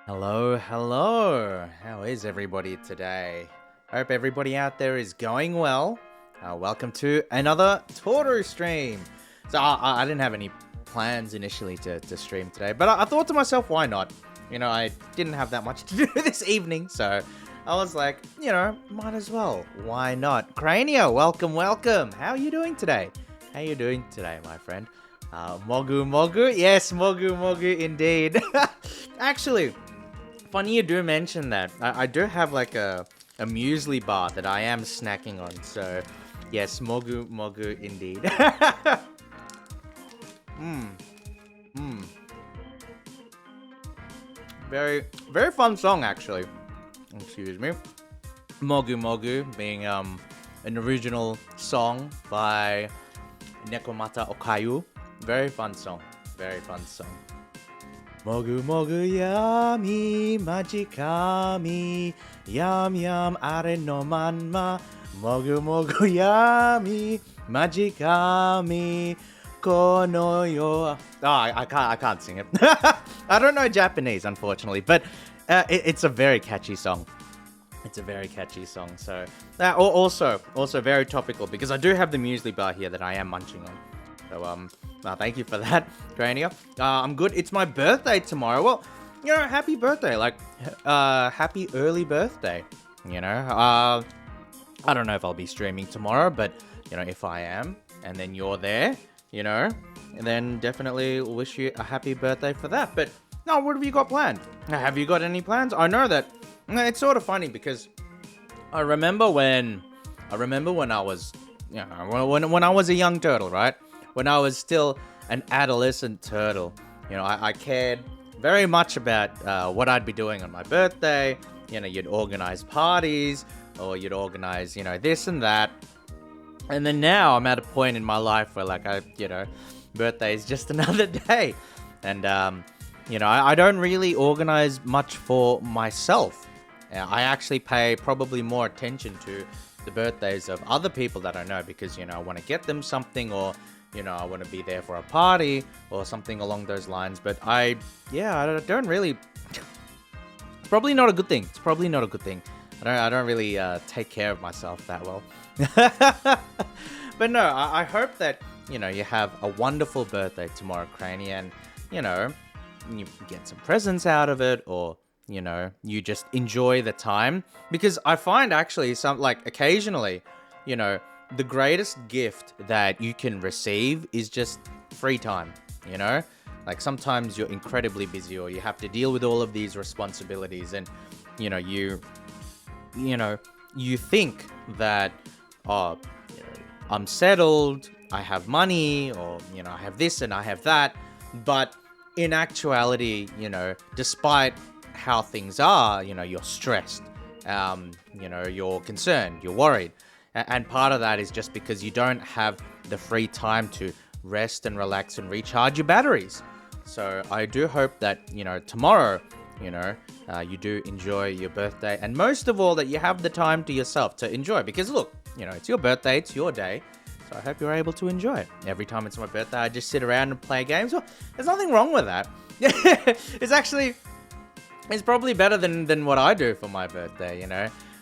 Hello, hello. How is everybody today? Hope everybody out there is going well. Welcome to another Toru stream. So I didn't have any plans initially to stream today, but I thought to myself, why not? I didn't have that much to do this evening, so I was like, might as well. Why not? Crania, welcome, welcome. How are you doing today? How are you doing today, my friend? Mogu Mogu? Yes, Mogu Mogu indeed. Actually, funny you do mention that. I do have like a muesli bar that I am snacking on. So, yes, Mogu Mogu indeed. Mmm. Mmm. Very, very fun song actually. Excuse me. Mogu Mogu being an original song by Nekomata Okayu. Very fun song. Very fun song. Mogu mogu yami majikami yam yam are no manma mogu mogu yami majikami kono yo. I can't sing it. I don't know Japanese, unfortunately, but it's a very catchy song. It's a very catchy song. So also very topical because I do have the muesli bar here that I am munching on. So thank you for that, Crania. I'm good. It's my birthday tomorrow. Well, happy birthday. Like, happy early birthday. I don't know if I'll be streaming tomorrow, but, if I am, and then you're there, and then definitely wish you a happy birthday for that. But, no, what have you got planned? Have you got any plans? I know that, it's sort of funny because I remember when I was, when I was a young turtle, right? When I was still an adolescent turtle, I cared very much about what I'd be doing on my birthday. You'd organize parties or you'd organize, this and that. And then now I'm at a point in my life where birthday is just another day. And, I don't really organize much for myself. I actually pay probably more attention to the birthdays of other people that I know because, I want to get them something or I want to be there for a party or something along those lines. But I don't really. It's probably not a good thing. It's probably not a good thing. I don't really take care of myself that well. But no, I hope that you have a wonderful birthday tomorrow, Crania, and you get some presents out of it, or you just enjoy the time. Because I find actually occasionally, the greatest gift that you can receive is just free time, Like sometimes you're incredibly busy or you have to deal with all of these responsibilities and, you think that, I'm settled, I have money or, I have this and I have that. But in actuality, despite how things are, you're stressed, you're concerned, you're worried. And part of that is just because you don't have the free time to rest and relax and recharge your batteries. So I do hope that, tomorrow, you do enjoy your birthday. And most of all, that you have the time to yourself to enjoy. Because look, it's your birthday, it's your day. So I hope you're able to enjoy it. Every time it's my birthday, I just sit around and play games. Well, there's nothing wrong with that. It's probably better than what I do for my birthday,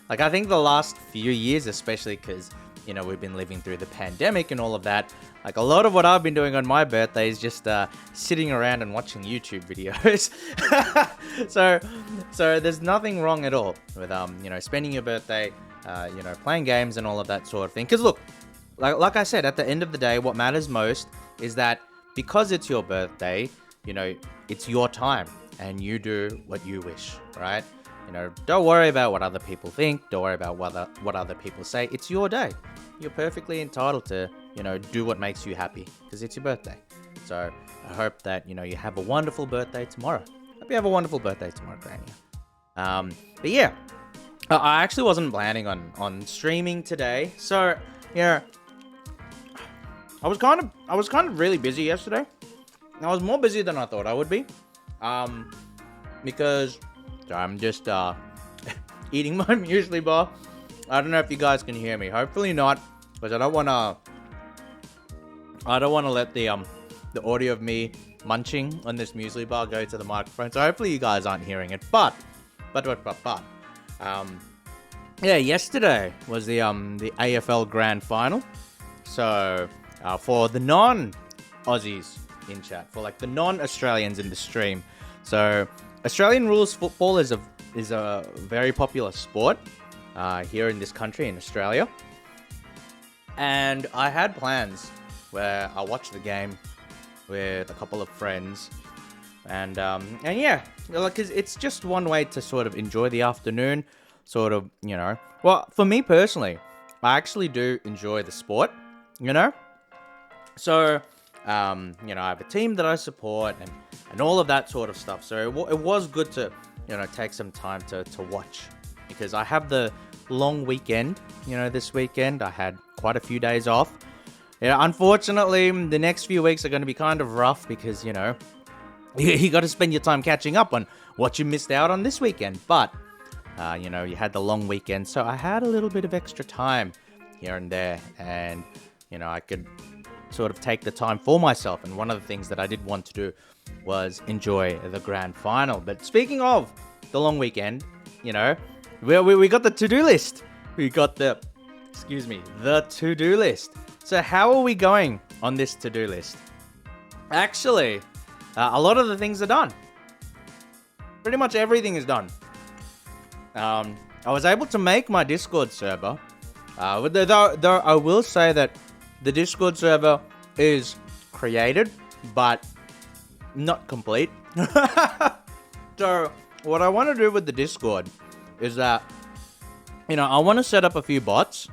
Like, I think the last few years, especially because, we've been living through the pandemic and all of that, like, a lot of what I've been doing on my birthday is just sitting around and watching YouTube videos. So there's nothing wrong at all with, spending your birthday, playing games and all of that sort of thing. Because, look, like I said, at the end of the day, what matters most is that because it's your birthday, it's your time and you do what you wish, right? Don't worry about what other people think. Don't worry about what other people say. It's your day. You're perfectly entitled to, do what makes you happy because it's your birthday. So I hope that, you have a wonderful birthday tomorrow. Hope you have a wonderful birthday tomorrow, Granny. But yeah, I actually wasn't planning on streaming today. So, I was kind of really busy yesterday. I was more busy than I thought I would be. Because I'm just eating my muesli bar. I don't know if you guys can hear me. Hopefully not, because I don't want to let the audio of me munching on this muesli bar go to the microphone. So hopefully you guys aren't hearing it. But, yeah, yesterday was the AFL Grand Final. So for the non-Aussies in chat, for like the non-Australians in the stream. So Australian rules football is a very popular sport here in this country, in Australia. And I had plans where I watched the game with a couple of friends. And yeah, like, it's just one way to sort of enjoy the afternoon, sort of, you know. Well, for me personally, I actually do enjoy the sport, you know. So, you know, I have a team that I support and all of that sort of stuff. So it was good to, you know, take some time to watch, because I have the long weekend, you know, this weekend. I had quite a few days off. Yeah, unfortunately, the next few weeks are going to be kind of rough because, you know, you got to spend your time catching up on what you missed out on this weekend. But, you know, you had the long weekend, so I had a little bit of extra time here and there. And, you know, I could sort of take the time for myself. And one of the things that I did want to do was enjoy the grand final. But speaking of the long weekend, you know, we got the to-do list. We got the to-do list. So how are we going on this to-do list? Actually, a lot of the things are done. Pretty much everything is done. I was able to make my Discord server. Though I will say that the Discord server is created, but not complete. So what I want to do with the Discord is that, you know, I want to set up a few bots.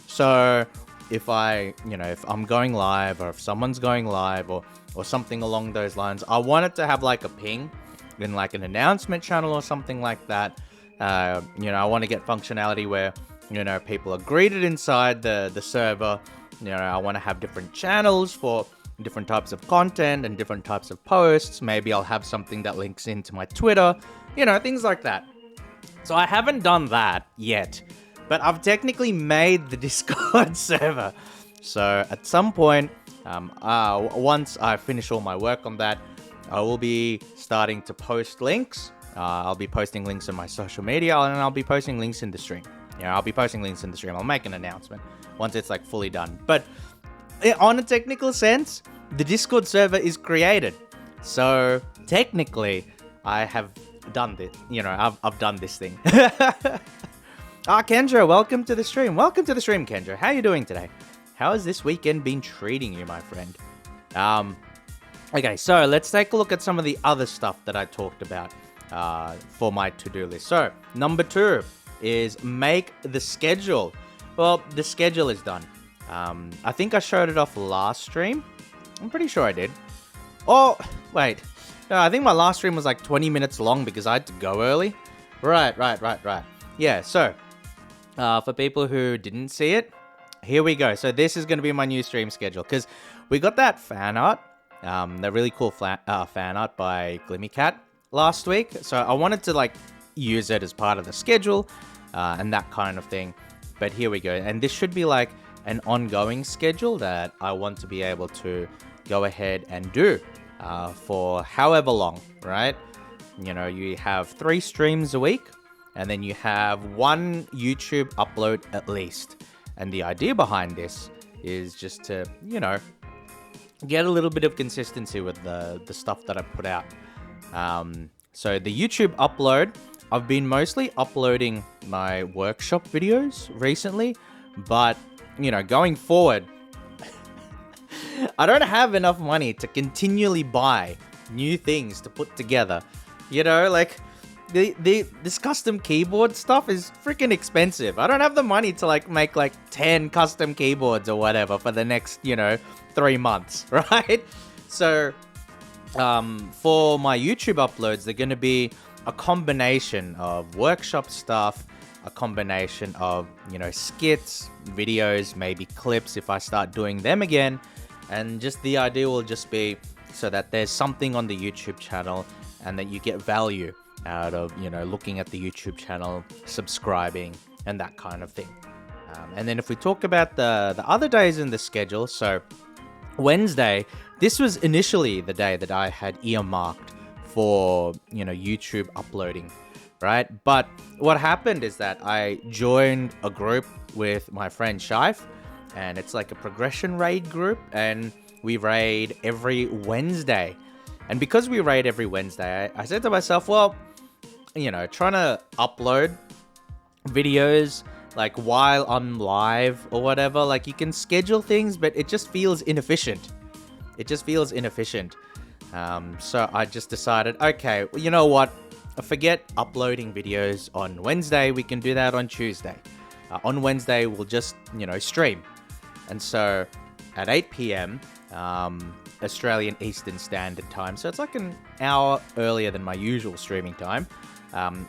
So if I'm going live, or if someone's going live, or something along those lines, I want it to have like a ping in like an announcement channel or something like that. You know, I want to get functionality where, you know, people are greeted inside the server. You know, I want to have different channels for different types of content and different types of posts. Maybe I'll have something that links into my Twitter, you know, things like that. So I haven't done that yet, but I've technically made the Discord server. So at some point, once I finish all my work on that, I will be starting to post links. I'll be posting links on my social media, and I'll be posting links in the stream. Yeah, I'll be posting links in the stream. I'll make an announcement once it's like fully done. But on a technical sense, the Discord server is created. So technically, I have done this. You know, I've done this thing. Kendra, welcome to the stream. Welcome to the stream, Kendra. How are you doing today? How has this weekend been treating you, my friend? Okay, so let's take a look at some of the other stuff that I talked about for my to-do list. So, number 2 is make the schedule. Well, the schedule is done. I think I showed it off last stream. I'm pretty sure I did. Oh, wait. No, I think my last stream was like 20 minutes long because I had to go early. Right. Yeah, so, for people who didn't see it, here we go. So this is going to be my new stream schedule, because we got that fan art, that really cool fan art by Glimmycat last week. So I wanted to like use it as part of the schedule and that kind of thing. But here we go. And this should be like an ongoing schedule that I want to be able to go ahead and do for however long, right? You know, you have 3 streams a week, and then you have 1 YouTube upload at least. And the idea behind this is just to, you know, get a little bit of consistency with the stuff that I put out. So the YouTube upload, I've been mostly uploading my workshop videos recently, but, you know, going forward, I don't have enough money to continually buy new things to put together. You know, like, this custom keyboard stuff is freaking expensive. I don't have the money to like make like 10 custom keyboards or whatever for the next, you know, 3 months, right? So, for my YouTube uploads, they're going to be a combination of workshop stuff, a combination of, you know, skits, videos, maybe clips if I start doing them again. And just the idea will just be so that there's something on the YouTube channel and that you get value out of, you know, looking at the YouTube channel, subscribing, and that kind of thing. And then if we talk about the other days in the schedule, so Wednesday, this was initially the day that I had earmarked for, YouTube uploading, right? But what happened is that I joined a group with my friend Shaif, and it's like a progression raid group, and we raid every Wednesday. And because we raid every Wednesday, I said to myself, well, trying to upload videos like while I'm live or whatever, like you can schedule things, but it just feels inefficient. So I just decided, okay, well, you know what? Forget uploading videos on Wednesday. We can do that on Tuesday. On Wednesday, we'll just, stream. And so at 8 p.m. Australian Eastern Standard Time, so it's like an hour earlier than my usual streaming time,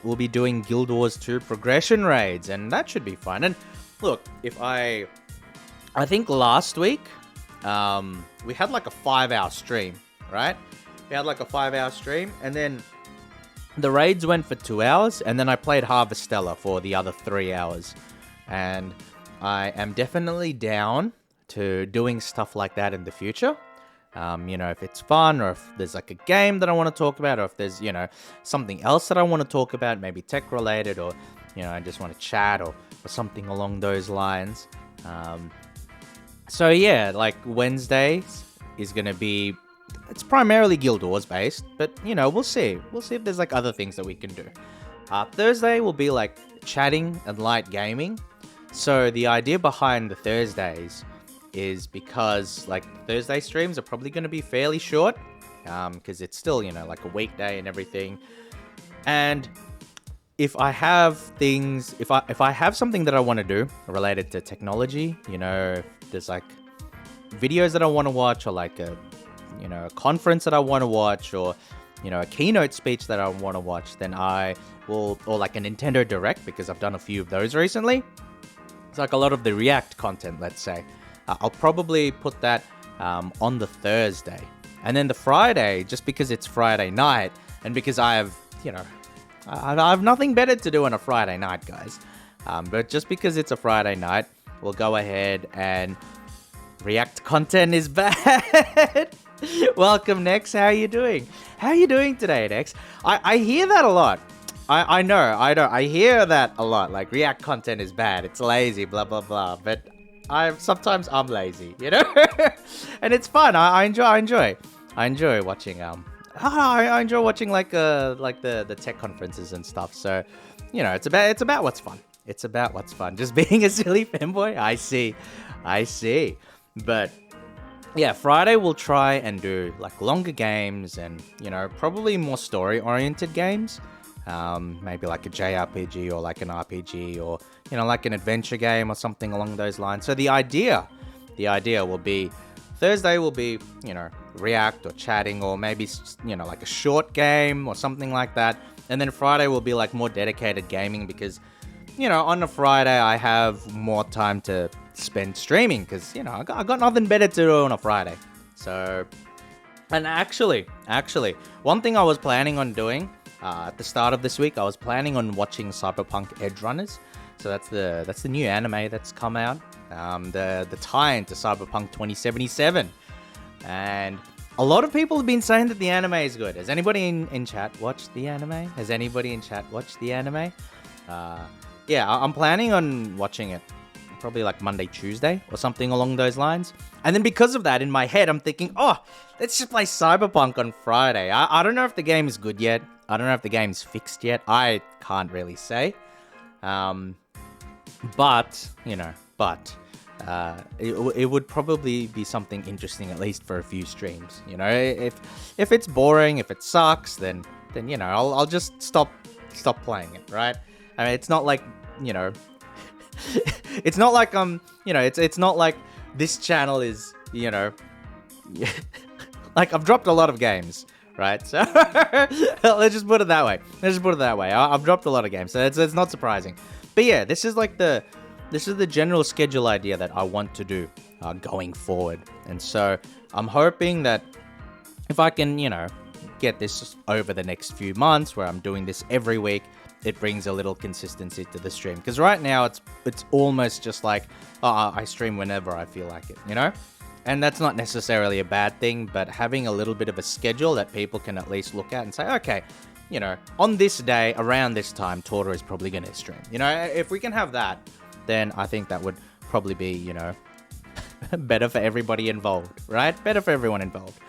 we'll be doing Guild Wars 2 progression raids, and that should be fun. And look, I think last week, we had like a 5-hour stream, right? We had like a 5-hour stream, and then the raids went for 2 hours, and then I played Harvestella for the other 3 hours. And I am definitely down to doing stuff like that in the future. If it's fun, or if there's like a game that I want to talk about, or if there's, something else that I want to talk about, maybe tech related, or, I just want to chat or something along those lines. So yeah, like Wednesdays is going to be, it's primarily Guild Wars based, but we'll see. We'll see if there's like other things that we can do. Thursday will be like chatting and light gaming. So the idea behind the Thursdays is because like Thursday streams are probably going to be fairly short, because it's still, like a weekday and everything. And if I have things, if I have something that I want to do related to technology, if there's like videos that I want to watch, or like a conference that I want to watch, or a keynote speech that I want to watch, then I will, or like a Nintendo Direct, because I've done a few of those recently. It's like a lot of the React content, let's say. I'll probably put that on the Thursday. And then the Friday, just because it's Friday night, and because I have, I have nothing better to do on a Friday night, guys. But just because it's a Friday night, we'll go ahead and React content is bad. Welcome, Nex. How are you doing? How are you doing today, Nex? I hear that a lot. I know. I hear that a lot. Like, React content is bad. It's lazy, blah, blah, blah. But sometimes I'm lazy, and it's fun. I enjoy watching. I enjoy watching like the tech conferences and stuff. So, it's about what's fun. It's about what's fun. Just being a silly fanboy. I see. But yeah, Friday we'll try and do like longer games, and probably more story-oriented games. Maybe like a JRPG, or like an RPG, or like an adventure game or something along those lines. So the idea will be Thursday will be React or chatting, or maybe like a short game or something like that. And then Friday will be like more dedicated gaming, because on a Friday I have more time to spend streaming, because I got nothing better to do on a Friday. So, and actually one thing I was planning on doing at the start of this week, I was planning on watching Cyberpunk Edgerunners. So that's the new anime that's come out, the tie-in to Cyberpunk 2077. And a lot of people have been saying that the anime is good. Has anybody in chat watched the anime? Yeah, I'm planning on watching it probably like Monday, Tuesday, or something along those lines. And then because of that, in my head, I'm thinking, let's just play Cyberpunk on Friday. I don't know if the game is good yet. I don't know if the game's fixed yet. I can't really say. But it would probably be something interesting, at least for a few streams. If it's boring, if it sucks, then I'll just stop playing it, right? I mean, it's not like it's not like it's not like this channel is like I've dropped a lot of games, right? So let's just put it that way. I've dropped a lot of games, so it's not surprising. But yeah, this is the general schedule idea that I want to do going forward. And so I'm hoping that if I can, get this over the next few months, where I'm doing this every week, it brings a little consistency to the stream. Because right now it's almost just like, I stream whenever I feel like it, And that's not necessarily a bad thing, but having a little bit of a schedule that people can at least look at and say, okay, you know, on this day, around this time, Torta is probably going to stream. You know, if we can have that, then I think that would probably be, you know, better for everybody involved, right? Better for everyone involved.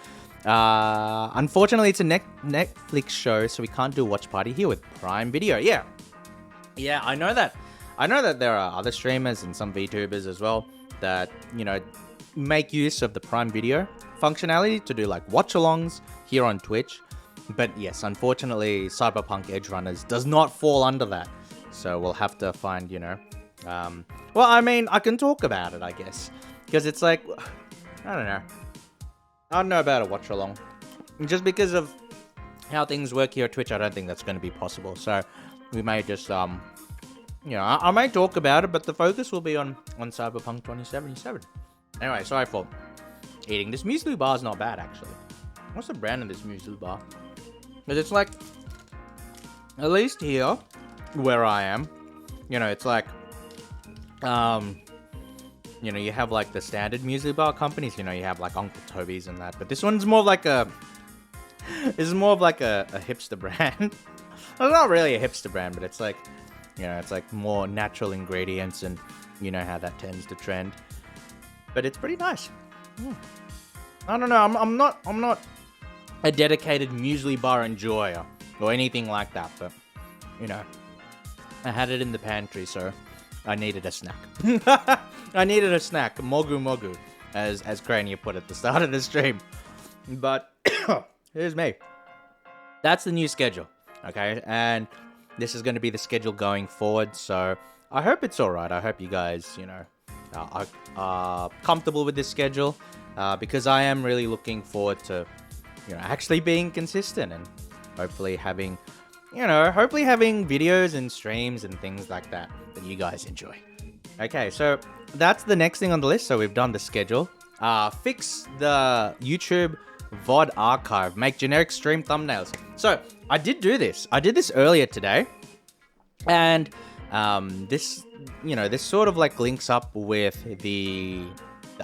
Unfortunately, it's a Netflix show, so we can't do a watch party here with Prime Video. Yeah, I know that. I know that there are other streamers and some VTubers as well that, you know, make use of the Prime Video functionality to do like watch-alongs here on Twitch. But yes, unfortunately, Cyberpunk Edgerunners does not fall under that. So we'll have to find, you know... well, I mean, I can talk about it, I guess. Because it's like... I don't know. I don't know about a watch-along. Just because of how things work here at Twitch, I don't think that's going to be possible. So we may just... you know, I may talk about it, but the focus will be on Cyberpunk 2077. Anyway, sorry for eating. This muesli bar is not bad, actually. What's the brand of this muesli bar? But it's like, at least here, where I am, you know, it's like, you know, you have like the standard muesli bar companies, you know, you have like Uncle Toby's and that, but this one's more of like a hipster brand. Well, not really a hipster brand, but it's like, you know, it's like more natural ingredients, and you know how that tends to trend. But it's pretty nice. I don't know, I'm not a dedicated muesli bar enjoyer or anything like that, but you know, I had it in the pantry, so I needed a snack. I needed a snack, mogu mogu, as Crania put at the start of the stream. But here's me. That's the new schedule, okay? And this is going to be the schedule going forward, so I hope it's alright. I hope you guys, you know, are comfortable with this schedule, because I am really looking forward to, you know, actually being consistent and hopefully having, you know, videos and streams and things like that you guys enjoy. Okay, so that's the next thing on the list. So we've done the schedule. Fix the YouTube VOD archive. Make generic stream thumbnails. So I did do this. I did this earlier today. And this, you know, this sort of like links up with the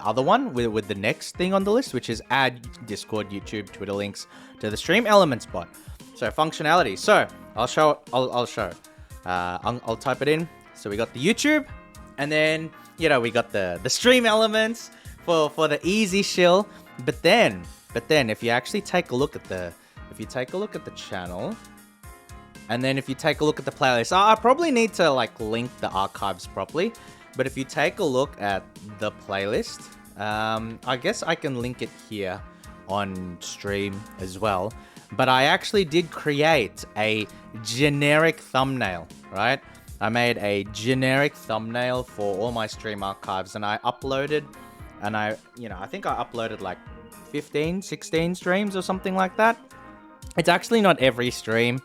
other one, with the next thing on the list, which is add Discord, YouTube, Twitter links to the Stream Elements bot. So functionality. So I'll show. I'll type it in. So we got the YouTube, and then, you know, we got the Stream Elements for the easy shill. But then if you actually take a look at the channel, and then if you take a look at the playlist, I probably need to like link the archives properly. But if you take a look at the playlist, I guess I can link it here on stream as well. But I actually did create a generic thumbnail, right? I made a generic thumbnail for all my stream archives, and I uploaded, and I think I uploaded like 15, 16 streams or something like that. It's actually not every stream.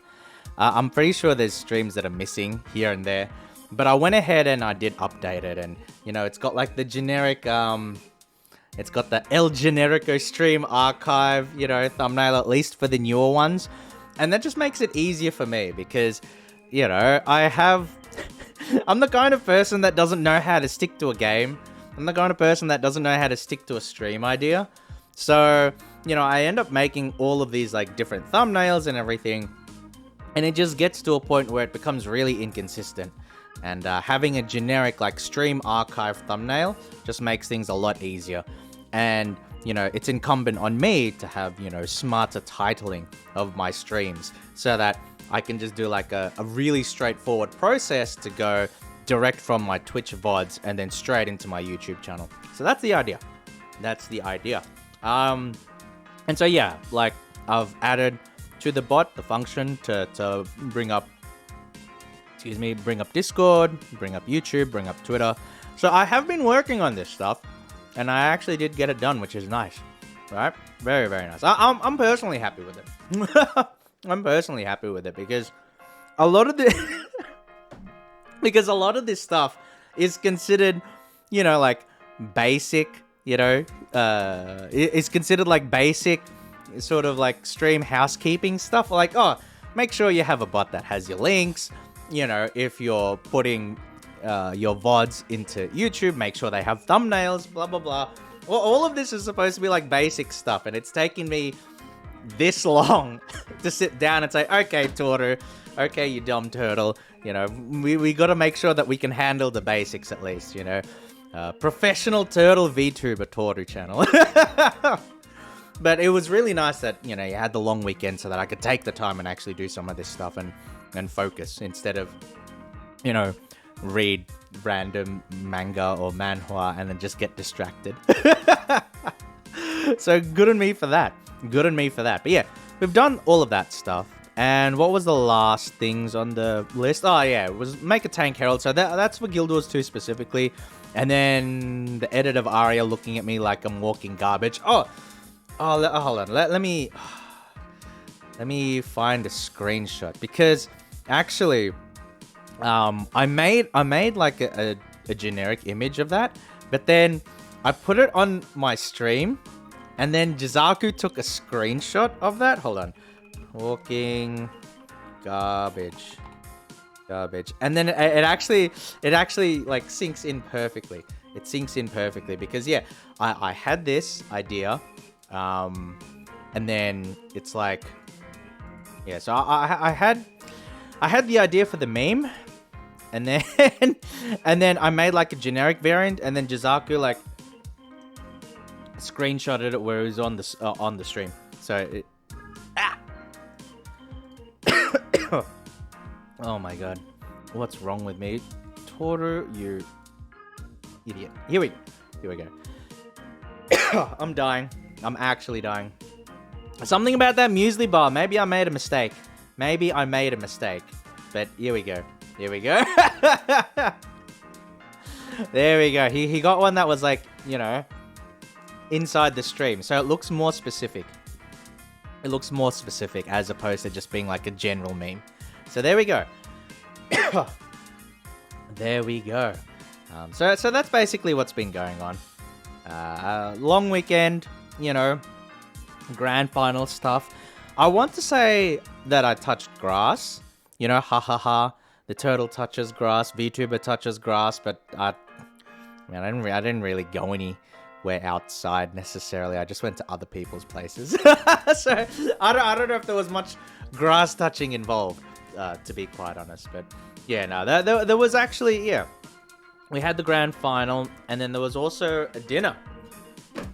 I'm pretty sure there's streams that are missing here and there. But I went ahead and I did update it, and, you know, it's got like the generic, it's got the El Generico stream archive, you know, thumbnail, at least for the newer ones. And that just makes it easier for me because, you know, I'm the kind of person that doesn't know how to stick to a game. I'm the kind of person that doesn't know how to stick to a stream idea. So, you know, I end up making all of these like different thumbnails and everything. And it just gets to a point where it becomes really inconsistent. And having a generic like stream archive thumbnail just makes things a lot easier. And, you know, it's incumbent on me to have, you know, smarter titling of my streams so that I can just do like a really straightforward process to go direct from my Twitch VODs and then straight into my YouTube channel. So that's the idea. And so, yeah, like I've added to the bot the function to bring up Discord, bring up YouTube, bring up Twitter. So I have been working on this stuff, and I actually did get it done, which is nice, right? Very, very nice. I'm personally happy with it. I'm personally happy with it because a lot of this stuff is considered, you know, like basic, you know, it's considered like basic sort of like stream housekeeping stuff. Like, oh, make sure you have a bot that has your links. You know, if you're putting your VODs into YouTube, make sure they have thumbnails, blah, blah, blah. Well, all of this is supposed to be like basic stuff, and it's taking me this long to sit down and say, okay, Toru, okay, you dumb turtle, you know, we got to make sure that we can handle the basics at least, you know. Professional turtle VTuber Toru channel. But it was really nice that, you know, you had the long weekend so that I could take the time and actually do some of this stuff and focus instead of, you know, read random manga or manhwa and then just get distracted. So good on me for that. Good on me for that. But yeah, we've done all of that stuff. And what was the last things on the list? Oh yeah, it was Make a Tank Herald. So that's for Guild Wars 2 specifically. And then the edit of Arya looking at me like I'm walking garbage. Oh, hold on. Let me find a screenshot because actually, I made like a generic image of that, but then I put it on my stream, and then Jizaku took a screenshot of that. Hold on, walking garbage, and then it actually like sinks in perfectly. It sinks in perfectly because yeah, I had this idea. And then it's like, yeah, so I had the idea for the meme, and then I made like a generic variant, and then Jizaku like screenshotted it where it was on the stream. So oh my god, what's wrong with me, Toru, you idiot. Here we go. I'm dying. I'm actually dying. Something about that muesli bar. Maybe I made a mistake. But here we go. There we go. He got one that was like, you know, inside the stream. So it looks more specific. As opposed to just being like a general meme. So there we go. There we go. So that's basically what's been going on. Long weekend. You know, grand final stuff. I want to say that I touched grass. You know, the turtle touches grass, VTuber touches grass, but I didn't really go anywhere outside necessarily. I just went to other people's places. So I don't know if there was much grass touching involved, to be quite honest. But yeah, no, there was actually, yeah. We had the grand final, and then there was also a dinner.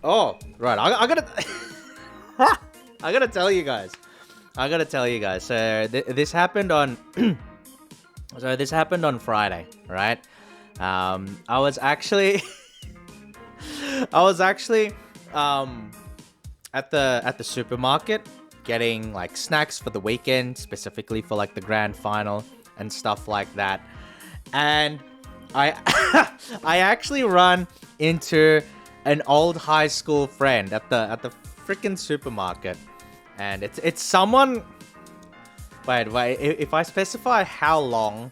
Oh, right. I gotta... I gotta tell you guys. So this happened on... So this happened on Friday, right? I was actually... at the supermarket getting like snacks for the weekend, specifically for like the grand final and stuff like that. And I actually run into an old high school friend at the freaking supermarket, and it's someone. Wait. If I specify how long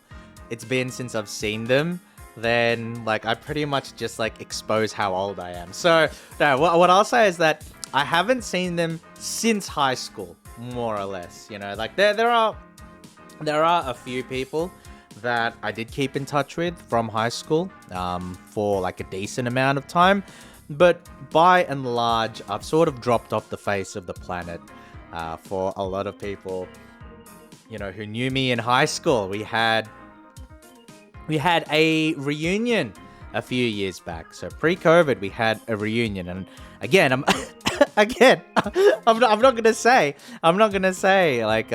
it's been since I've seen them, then like I pretty much just like expose how old I am. So no, what I'll say is that I haven't seen them since high school, more or less. You know, like there are a few people that I did keep in touch with from high school for like a decent amount of time. But by and large, I've sort of dropped off the face of the planet for a lot of people, you know, who knew me in high school. We had a reunion a few years back. So pre-COVID, we had a reunion. And again, I'm not gonna say like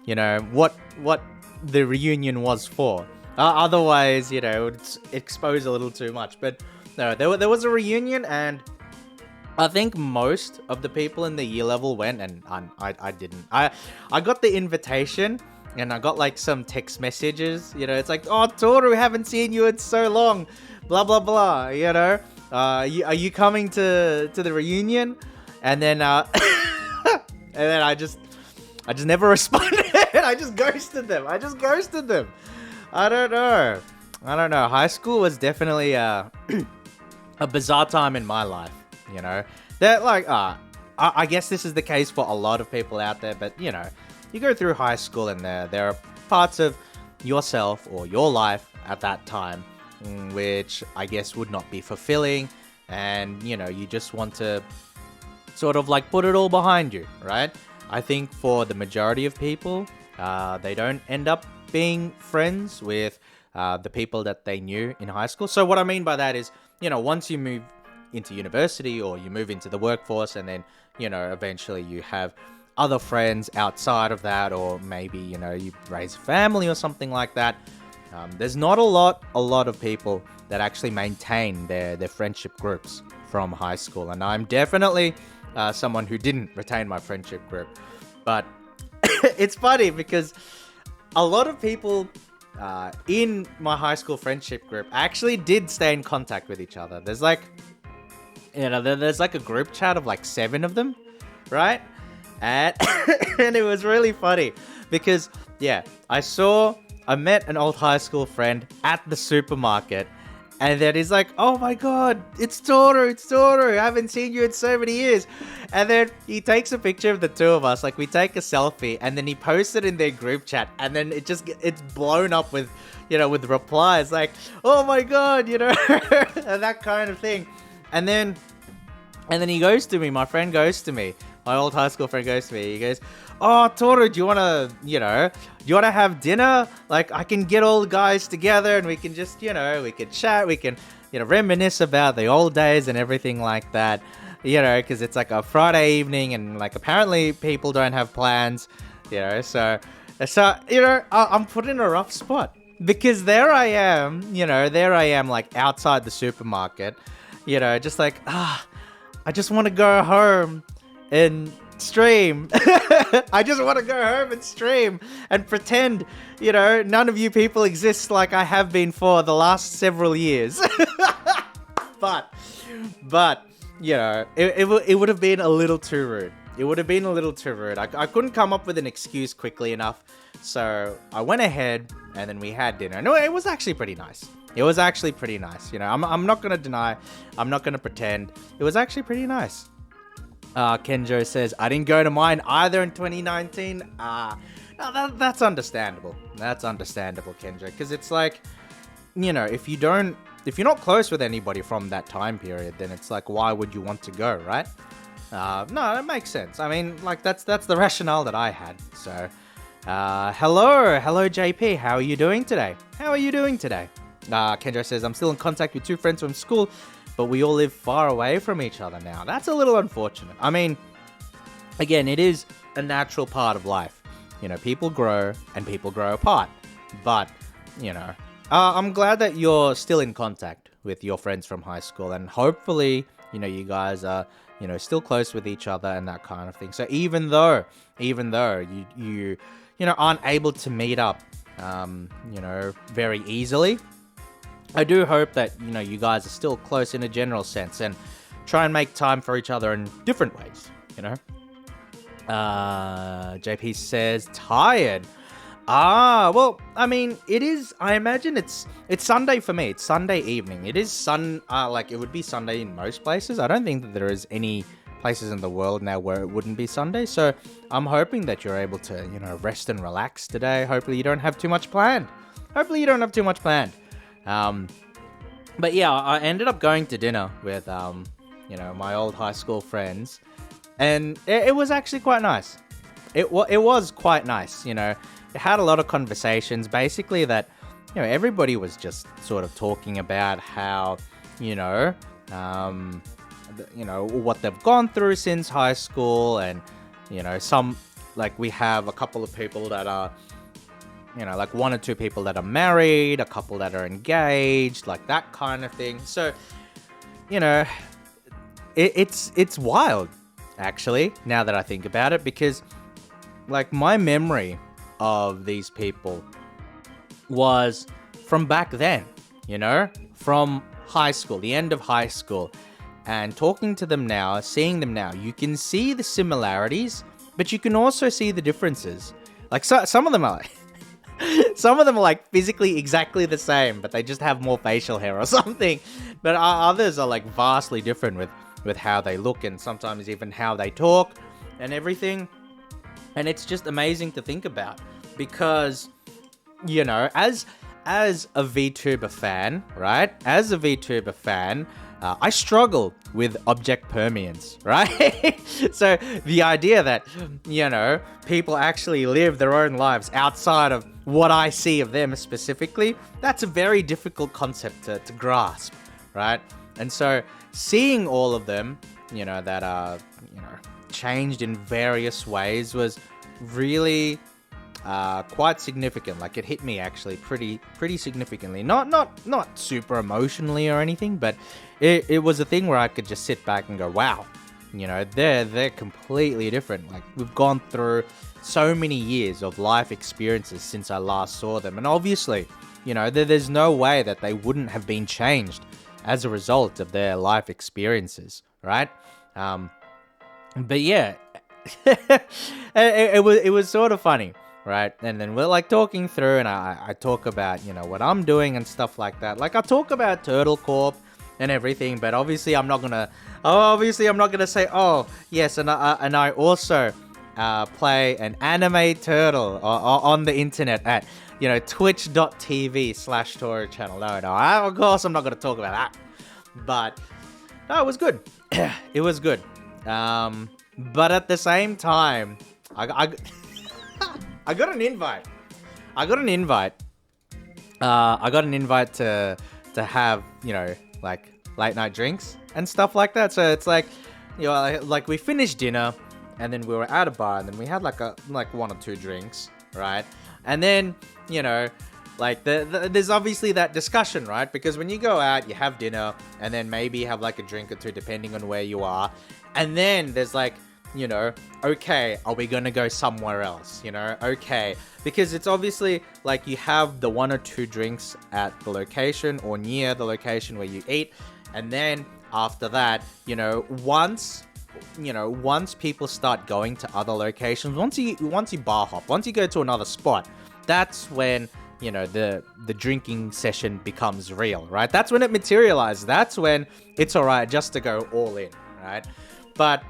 you know what the reunion was for. Otherwise, you know, it would expose a little too much. But no, there was a reunion, and I think most of the people in the year level went, and I didn't. I got the invitation, and I got like some text messages. You know, it's like, oh, Toru, haven't seen you in so long, blah blah blah. You know, are you coming to the reunion? And then and then I just never responded. I just ghosted them. I don't know. High school was definitely a bizarre time in my life, you know. That like I guess this is the case for a lot of people out there, but you know, you go through high school and there are parts of yourself or your life at that time which I guess would not be fulfilling. and you just want to sort of like put it all behind you, right? I think for the majority of people, they don't end up being friends with the people that they knew in high school. So what I mean by that is, once you move into university or you move into the workforce, and then, eventually you have other friends outside of that, or maybe, you raise a family or something like that. There's not a lot of people that actually maintain their friendship groups from high school. And I'm definitely someone who didn't retain my friendship group. But it's funny because a lot of people in my high school friendship group actually did stay in contact with each other. There's like, there's like a group chat of like 7 of them, right? And, and it was really funny because, I met an old high school friend at the supermarket, and then he's like, oh my god, it's Toru, I haven't seen you in so many years. And then he takes a picture of the two of us, like we take a selfie, and then he posts it in their group chat, and then it's blown up with, with replies like, oh my god, and that kind of thing. And then he goes to me, my old high school friend goes to me, he goes, oh, Toru, do you want to have dinner? Like, I can get all the guys together and we can just, we can chat, we can, reminisce about the old days and everything like that, because it's like a Friday evening and like apparently people don't have plans, so, I'm put in a rough spot because there I am like outside the supermarket, just like, I just want to go home and stream. I just want to go home and stream and pretend, none of you people exist like I have been for the last several years. but, it would have been a little too rude. I couldn't come up with an excuse quickly enough. So I went ahead and then we had dinner. No, it was actually pretty nice. I'm not going to deny. I'm not going to pretend. It was actually pretty nice. Kenjo says, I didn't go to mine either in 2019. No, that's understandable. Kenjo. Because it's like, if you're not close with anybody from that time period, then it's like, why would you want to go, right? No, that makes sense. I mean, like, that's the rationale that I had. So, hello JP. How are you doing today? Kenjo says, I'm still in contact with 2 friends from school, but we all live far away from each other now. That's a little unfortunate. I mean, again, it is a natural part of life. People grow and people grow apart. But, I'm glad that you're still in contact with your friends from high school. And hopefully, you guys are, still close with each other and that kind of thing. So even though you aren't able to meet up, very easily, I do hope that, you guys are still close in a general sense and try and make time for each other in different ways, JP says, tired. Well, I mean, it is, I imagine it's Sunday for me. It's Sunday evening. It is it would be Sunday in most places. I don't think that there is any places in the world now where it wouldn't be Sunday. So I'm hoping that you're able to, rest and relax today. Hopefully you don't have too much planned. But yeah, I ended up going to dinner with, my old high school friends, and it was actually quite nice. It was quite nice, It had a lot of conversations, basically that, everybody was just sort of talking about how, what they've gone through since high school, and, some, like, we have a couple of people that are, like 1 or 2 people that are married, a couple that are engaged, like that kind of thing. So, it's wild, actually, now that I think about it, because, like, my memory of these people was from back then, from high school, the end of high school, and talking to them now, seeing them now, you can see the similarities, but you can also see the differences. Like, some of them are like, like physically exactly the same, but they just have more facial hair or something. But others are like vastly different with how they look and sometimes even how they talk and everything. And it's just amazing to think about because, as a VTuber fan, right? As a VTuber fan, I struggle with object permanence, right? So the idea that, people actually live their own lives outside of what I see of them specifically, that's a very difficult concept to grasp, right? And so seeing all of them, that are, changed in various ways was really quite significant. Like, it hit me actually pretty significantly. Not super emotionally or anything, but it was a thing where I could just sit back and go, wow, they're completely different. Like, we've gone through so many years of life experiences since I last saw them, and obviously, there's no way that they wouldn't have been changed as a result of their life experiences, right? But yeah, it was sort of funny, right? And then we're like talking through, and I talk about what I'm doing and stuff like that. Like, I talk about Turtle Corp and everything, but obviously I'm not gonna say, oh yes, and I also play an anime turtle on the internet at twitch.tv/Toru channel. No, of course I'm not gonna talk about that, but no, it was good. It was good. But at the same time, I got an invite. I got an invite to have, like, late night drinks and stuff like that. So it's like, like, we finished dinner and then we were at a bar and then we had like one or two drinks, right? And then, like, there's obviously that discussion, right? Because when you go out, you have dinner and then maybe you have like a drink or two depending on where you are. And then there's like, okay, are we gonna go somewhere else? Okay. Because it's obviously like you have the one or two drinks at the location or near the location where you eat. And then after that, once people start going to other locations, once you bar hop, once you go to another spot, that's when, the drinking session becomes real, right? That's when it materializes. That's when it's all right just to go all in, right? But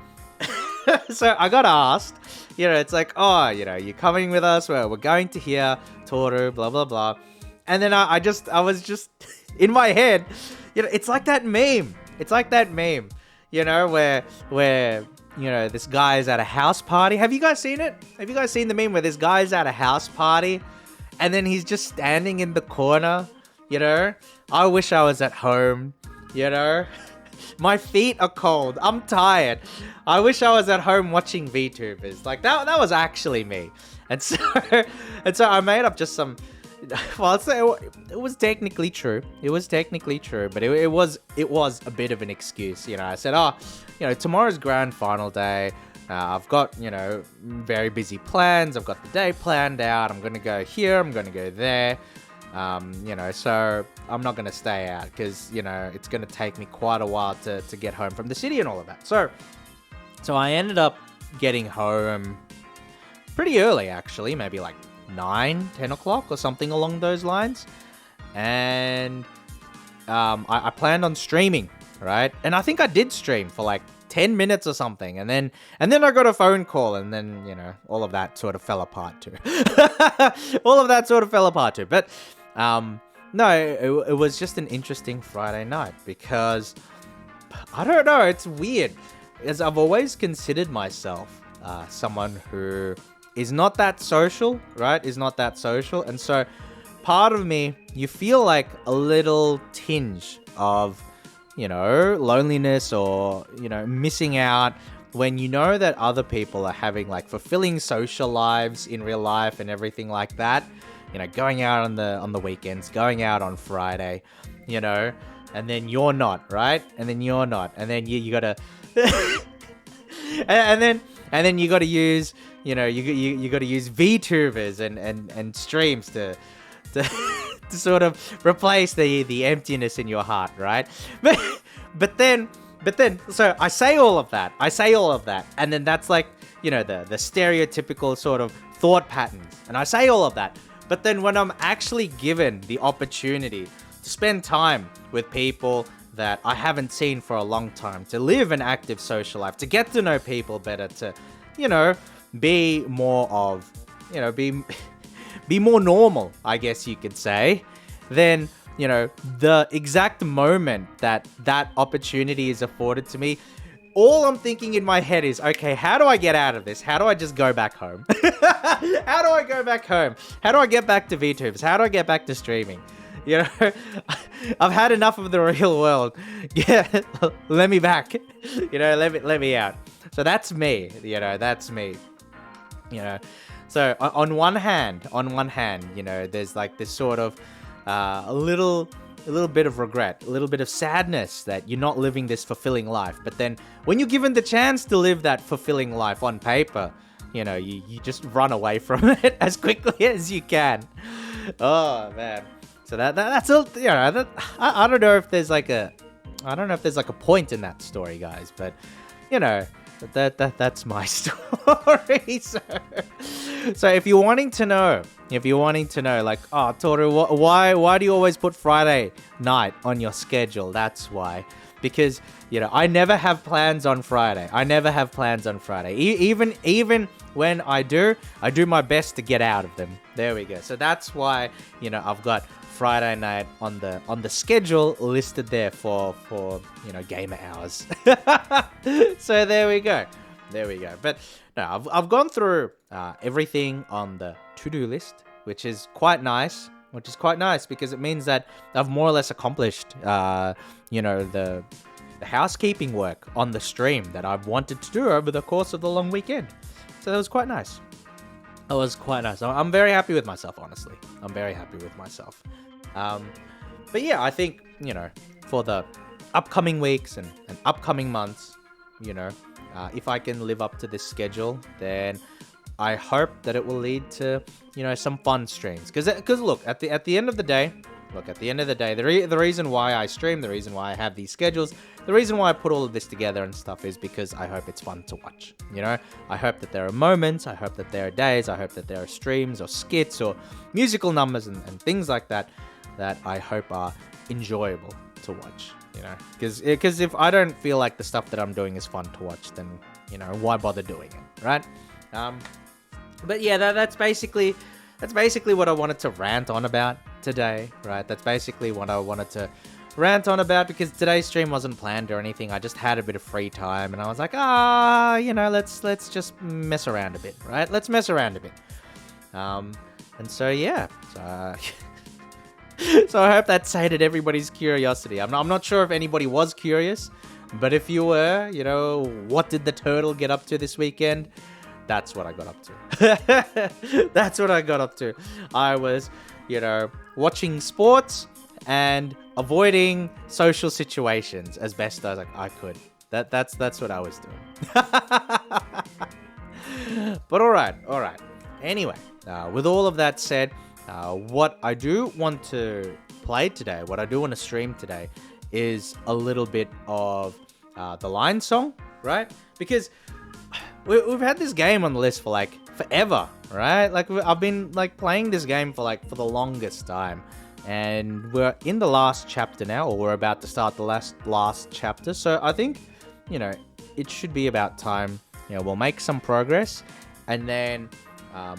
so I got asked, it's like, oh, you're coming with us, we're going to hear Toru, blah, blah, blah. And then I was just in my head, it's like that meme. It's like that meme, where this guy is at a house party. Have you guys seen it? Have you guys seen the meme where this guy's at a house party and then he's just standing in the corner, I wish I was at home, My feet are cold. I'm tired. I wish I was at home watching VTubers. Like, that was actually me. And so I made up just some. Well, it was technically true. It was technically true, but it was a bit of an excuse. I said, tomorrow's grand final day. I've got, very busy plans. I've got the day planned out. I'm gonna go here. I'm gonna go there. So I'm not going to stay out because, it's going to take me quite a while to get home from the city and all of that. So I ended up getting home pretty early, actually, maybe like 9, 10 o'clock or something along those lines. And I planned on streaming, right? And I think I did stream for like 10 minutes or something. And then I got a phone call and then, all of that sort of fell apart too. But no, it was just an interesting Friday night because, I don't know, it's weird. As I've always considered myself someone who is not that social, right? And so part of me, you feel like a little tinge of, loneliness or, missing out when you know that other people are having like fulfilling social lives in real life and everything like that. Going out on the weekends, going out on Friday, and then you're not, right? And then you're not, and then you gotta, and then you gotta use, you gotta use VTubers and streams to sort of replace the emptiness in your heart, right? But then, so I say all of that, and then that's like, the stereotypical sort of thought patterns, and I say all of that. But then when I'm actually given the opportunity to spend time with people that I haven't seen for a long time, to live an active social life, to get to know people better, to, be more of, be more normal, I guess you could say, then the exact moment that that opportunity is afforded to me, all I'm thinking in my head is, okay, how do I get out of this? How do I just go back home? How do I go back home? How do I get back to VTubes? How do I get back to streaming? I've had enough of the real world. Yeah, let me back. Let me out. So that's me. That's me. You know, so on one hand, there's like this sort of a little bit of regret, a little bit of sadness that you're not living this fulfilling life. But then when you're given the chance to live that fulfilling life on paper, you just run away from it as quickly as you can. Oh man. So that's a, I don't know if there's like a point in that story, guys, but that's my story. So if you're wanting to know, like, oh, Toru, why do you always put Friday night on your schedule? That's why. Because, I never have plans on Friday. Even when I do my best to get out of them. There we go. So that's why, I've got Friday night on the schedule listed there for gamer hours. So there we go. But no, I've gone through everything on the to-do list, which is quite nice. Because it means that I've more or less accomplished the housekeeping work on the stream that I've wanted to do over the course of the long weekend. So that was quite nice. I'm very happy with myself, honestly. But yeah, I think, for the upcoming weeks and upcoming months, if I can live up to this schedule, then I hope that it will lead to, some fun streams. Because look, at the end of the day, the reason why I stream, the reason why I have these schedules, the reason why I put all of this together and stuff is because I hope it's fun to watch. I hope that there are moments, I hope that there are days, I hope that there are streams or skits or musical numbers and things like that I hope are enjoyable to watch. Because if I don't feel like the stuff that I'm doing is fun to watch, then why bother doing it, right? But yeah, that's basically what I wanted to rant on about today, right? That's basically what I wanted to rant on about, because today's stream wasn't planned or anything. I just had a bit of free time and I was like, let's just mess around a bit, right? Let's mess around a bit. And so yeah, so I hope that sated everybody's curiosity. I'm not sure if anybody was curious, but if you were, what did the turtle get up to this weekend? That's what I got up to. I was, watching sports and avoiding social situations as best as I could. That's what I was doing. But all right. Anyway, with all of that said, what I do want to play today, what I do want to stream today, is a little bit of the Lion Song, right? Because we've had this game on the list for like forever, right? Like I've been like playing this game for the longest time, and we're in the last chapter now, or we're about to start the last chapter. So I think, it should be about time. We'll make some progress, and then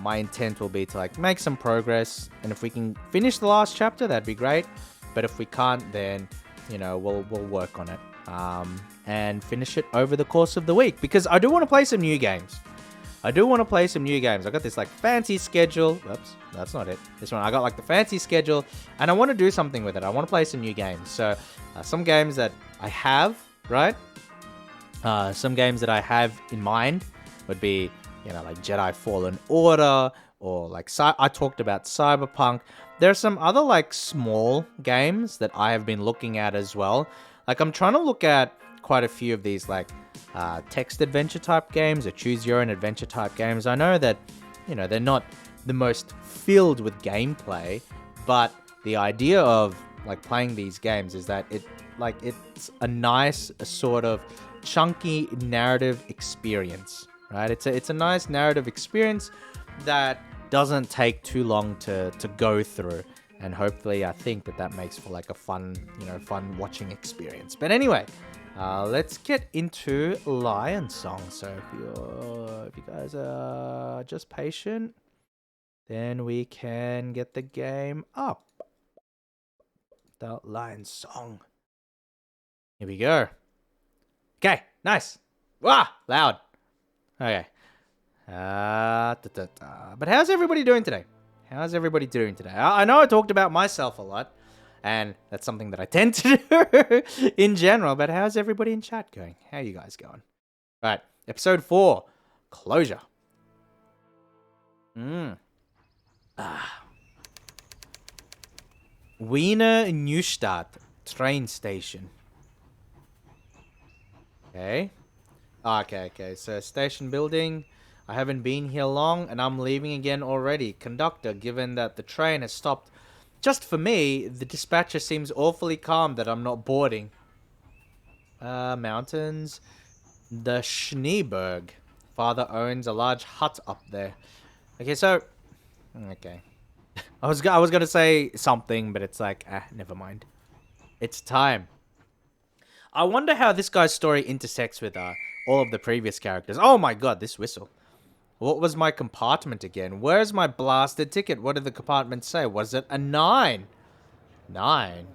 my intent will be to make some progress, and if we can finish the last chapter, that'd be great. But if we can't, then we'll work on it. And finish it over the course of the week, because I do want to play some new games. I got this fancy schedule. Oops, that's not it. This one, I got the fancy schedule, and I want to do something with it. I want to play some new games. So some games that I have, right? Some games that I have in mind would be, like Jedi Fallen Order, or I talked about Cyberpunk. There are some other small games that I have been looking at as well. I'm trying to look at quite a few of these text adventure type games or choose your own adventure type games. I know that, they're not the most filled with gameplay, but the idea of playing these games is that it's a nice sort of chunky narrative experience, right? It's a nice narrative experience that doesn't take too long to go through. And hopefully, I think that makes for a fun, fun watching experience. But anyway, let's get into Lion Song. So if you guys are just patient, then we can get the game up. The Lion Song. Here we go. Okay, nice. Wow, loud. Okay. But how's everybody doing today? How's everybody doing today? I know I talked about myself a lot, and that's something that I tend to do in general, but how's everybody in chat going? How are you guys going? Right, episode 4, Closure. Wiener Neustadt train station. Okay. Okay. So station building. I haven't been here long and I'm leaving again already. Conductor, given that the train has stopped just for me, the dispatcher seems awfully calm that I'm not boarding. Mountains. The Schneeberg. Father owns a large hut up there. Okay, so... Okay. I was gonna say something, but it's like, never mind. It's time. I wonder how this guy's story intersects with all of the previous characters. Oh my god, this whistle. What was my compartment again? Where's my blasted ticket? What did the compartment say? Was it a 9? 9?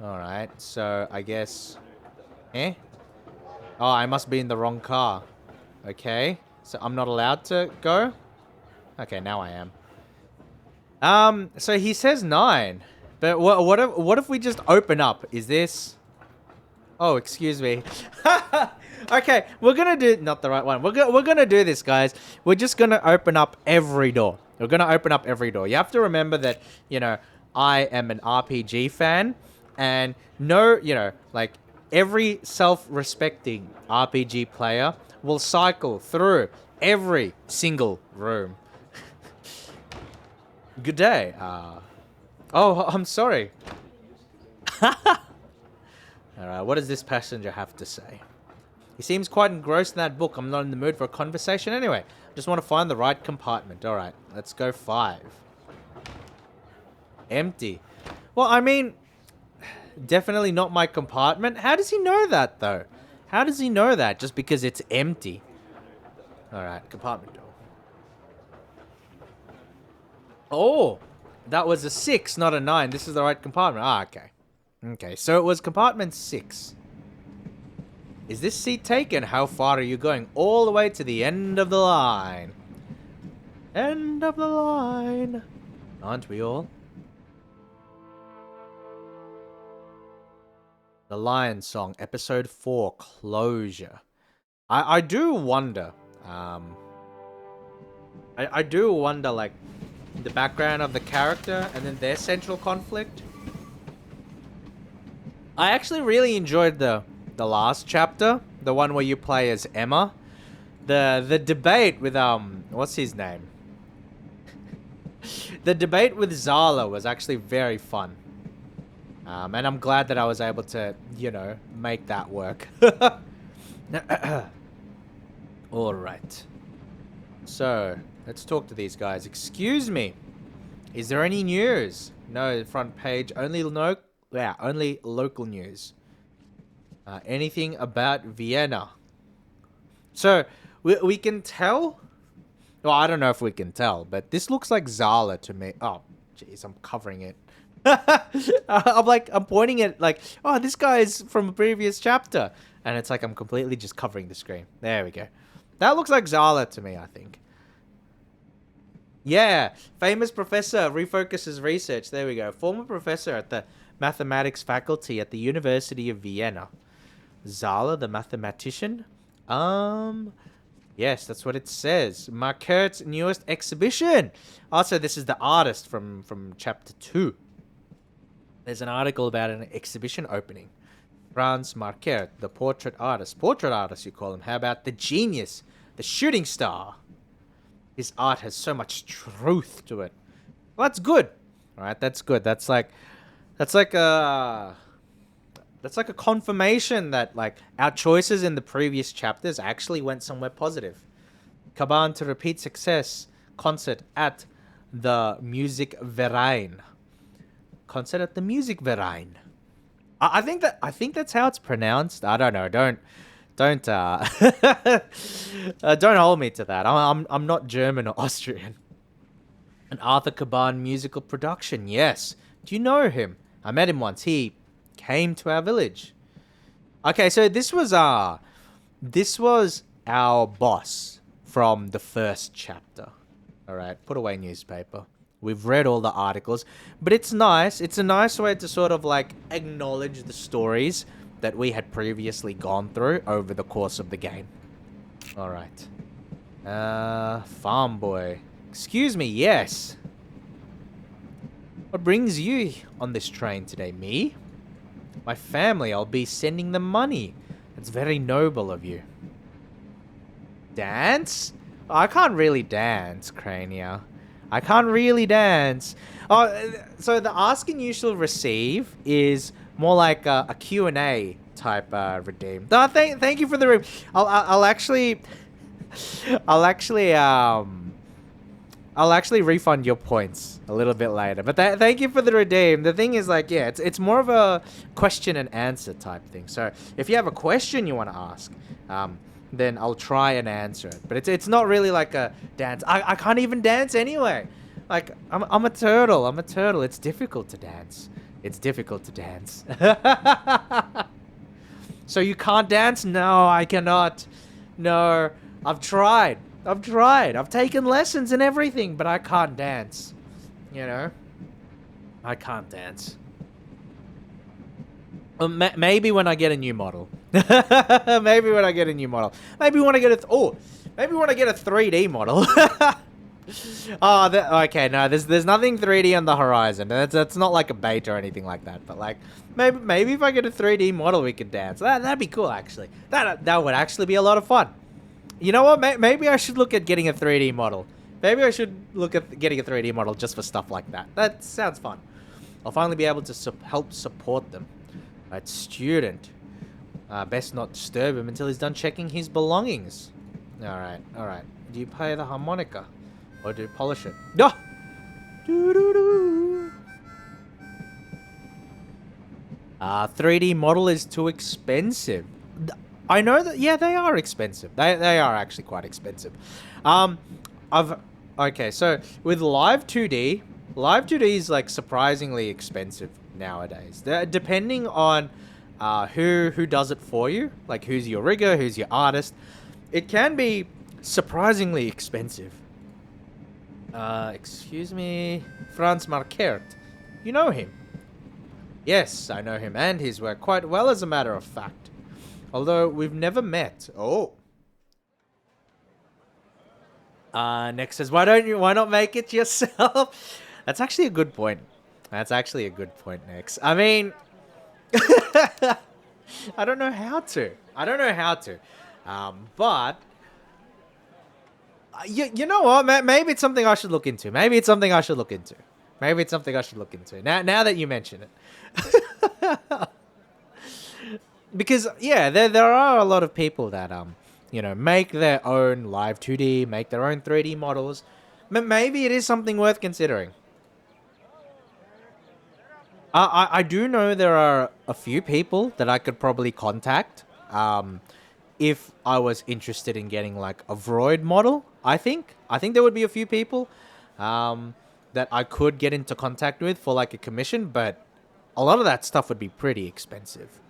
Alright, so I guess... Oh, I must be in the wrong car. Okay, so I'm not allowed to go? Okay, now I am. So he says 9. But what if we just open up? Is this... Oh, excuse me. Okay, we're gonna do... Not the right one. We're gonna do this, guys. We're just gonna open up every door. We're gonna open up every door. You have to remember that, you know, I am an RPG fan. And no, you know, like, every self-respecting RPG player will cycle through every single room. Good day. Oh, I'm sorry. Alright, what does this passenger have to say? He seems quite engrossed in that book. I'm not in the mood for a conversation anyway. I just want to find the right compartment. Alright, let's go 5. Empty. Well, I mean, definitely not my compartment. How does he know that, though? How does he know that? Just because it's empty. Alright, compartment door. Oh, that was a 6, not a 9. This is the right compartment. Ah, okay. Okay, so it was compartment 6. Is this seat taken? How far are you going? All the way to the end of the line. End of the line. Aren't we all? The Lion Song, episode 4, Closure. I do wonder, I do wonder, like, the background of the character and then their central conflict. I actually really enjoyed the last chapter, the one where you play as Emma. The debate with what's his name? The debate with Zala was actually very fun. And I'm glad that I was able to, you know, make that work. All right. So, let's talk to these guys. Excuse me. Is there any news? No, front page. Only local news. Anything about Vienna? So, we can tell? Well, I don't know if we can tell, but this looks like Zala to me. Oh, jeez, I'm covering it. I'm pointing at, like, oh, this guy is from a previous chapter. And it's like I'm completely just covering the screen. There we go. That looks like Zala to me, I think. Yeah, famous professor refocuses research. There we go. Former professor at the mathematics faculty at the University of Vienna. Zala, the mathematician? Yes, that's what it says. Marquart's newest exhibition. Also, this is the artist from chapter 2. There's an article about an exhibition opening. Franz Marquart, the portrait artist. Portrait artist, you call him. How about the genius? The shooting star? His art has so much truth to it. Well, that's good. All right, that's good. That's like a confirmation that, like, our choices in the previous chapters actually went somewhere positive. Kaban to repeat success. Concert at the Musikverein. Concert at the Musikverein. I think that's how it's pronounced. I don't know. Don't hold me to that. I'm not German or Austrian. An Arthur Caban musical production. Yes. Do you know him? I met him once. He came to our village. Okay, so this was our boss from the first chapter. All right, put away newspaper. We've read all the articles, but it's nice. It's a nice way to sort of like acknowledge the stories that we had previously gone through over the course of the game. All right. Farm boy. Excuse me, yes. What brings you on this train today? Me? My family, I'll be sending them money. It's very noble of you. Dance? Oh, I can't really dance, Crania. I can't really dance. Oh, so the asking you shall receive is more like a Q&A type redeem. No, thank you for the room. I'll actually refund your points a little bit later. But thank you for the redeem. The thing is, like, yeah, it's more of a question and answer type thing. So if you have a question you want to ask, then I'll try and answer it. But it's not really like a dance. I can't even dance anyway. Like, I'm a turtle. I'm a turtle. It's difficult to dance. It's difficult to dance. So you can't dance? No, I cannot. No, I've tried. I've taken lessons and everything, but I can't dance. You know? I can't dance. Maybe when I get a new model. Maybe when I get a new model. Maybe when I get maybe when I get a 3D model. Oh, okay, no, there's nothing 3D on the horizon. That's not like a beta or anything like that. But like, maybe if I get a 3D model, we could dance. That'd be cool, actually. That would actually be a lot of fun. You know what? Maybe I should look at getting a 3D model. Maybe I should look at getting a 3D model just for stuff like that. That sounds fun. I'll finally be able to help support them. Right, student. Best not disturb him until he's done checking his belongings. Alright. Do you play the harmonica? Or do you polish it? No! Doo-doo-doo. 3D model is too expensive. I know that, yeah, they are expensive. They are actually quite expensive. Okay, so with Live 2D is like surprisingly expensive nowadays. Depending on who does it for you, like who's your rigger, who's your artist, it can be surprisingly expensive. Excuse me, Franz Marquert. You know him? Yes, I know him and his work quite well, as a matter of fact. Although we've never met. Oh. Nick says, why not make it yourself? That's actually a good point. Nix. I mean, I don't know how to. But you know what? Maybe it's something I should look into. Now that you mention it. Because yeah, there are a lot of people that make their own Live 2D, make their own 3D models. Maybe it is something worth considering. I do know there are a few people that I could probably contact if I was interested in getting like a Vroid model. I think there would be a few people that I could get into contact with for like a commission, but a lot of that stuff would be pretty expensive.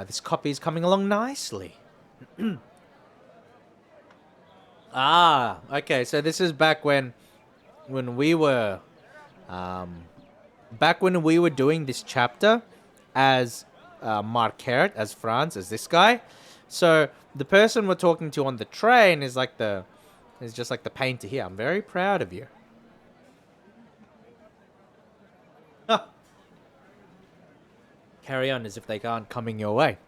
This copy is coming along nicely. Okay, so this is back when we were doing this chapter as Marquert, as Franz, as this guy. So the person we're talking to on the train is just like the painter here. I'm very proud of you. Carry on as if they aren't coming your way.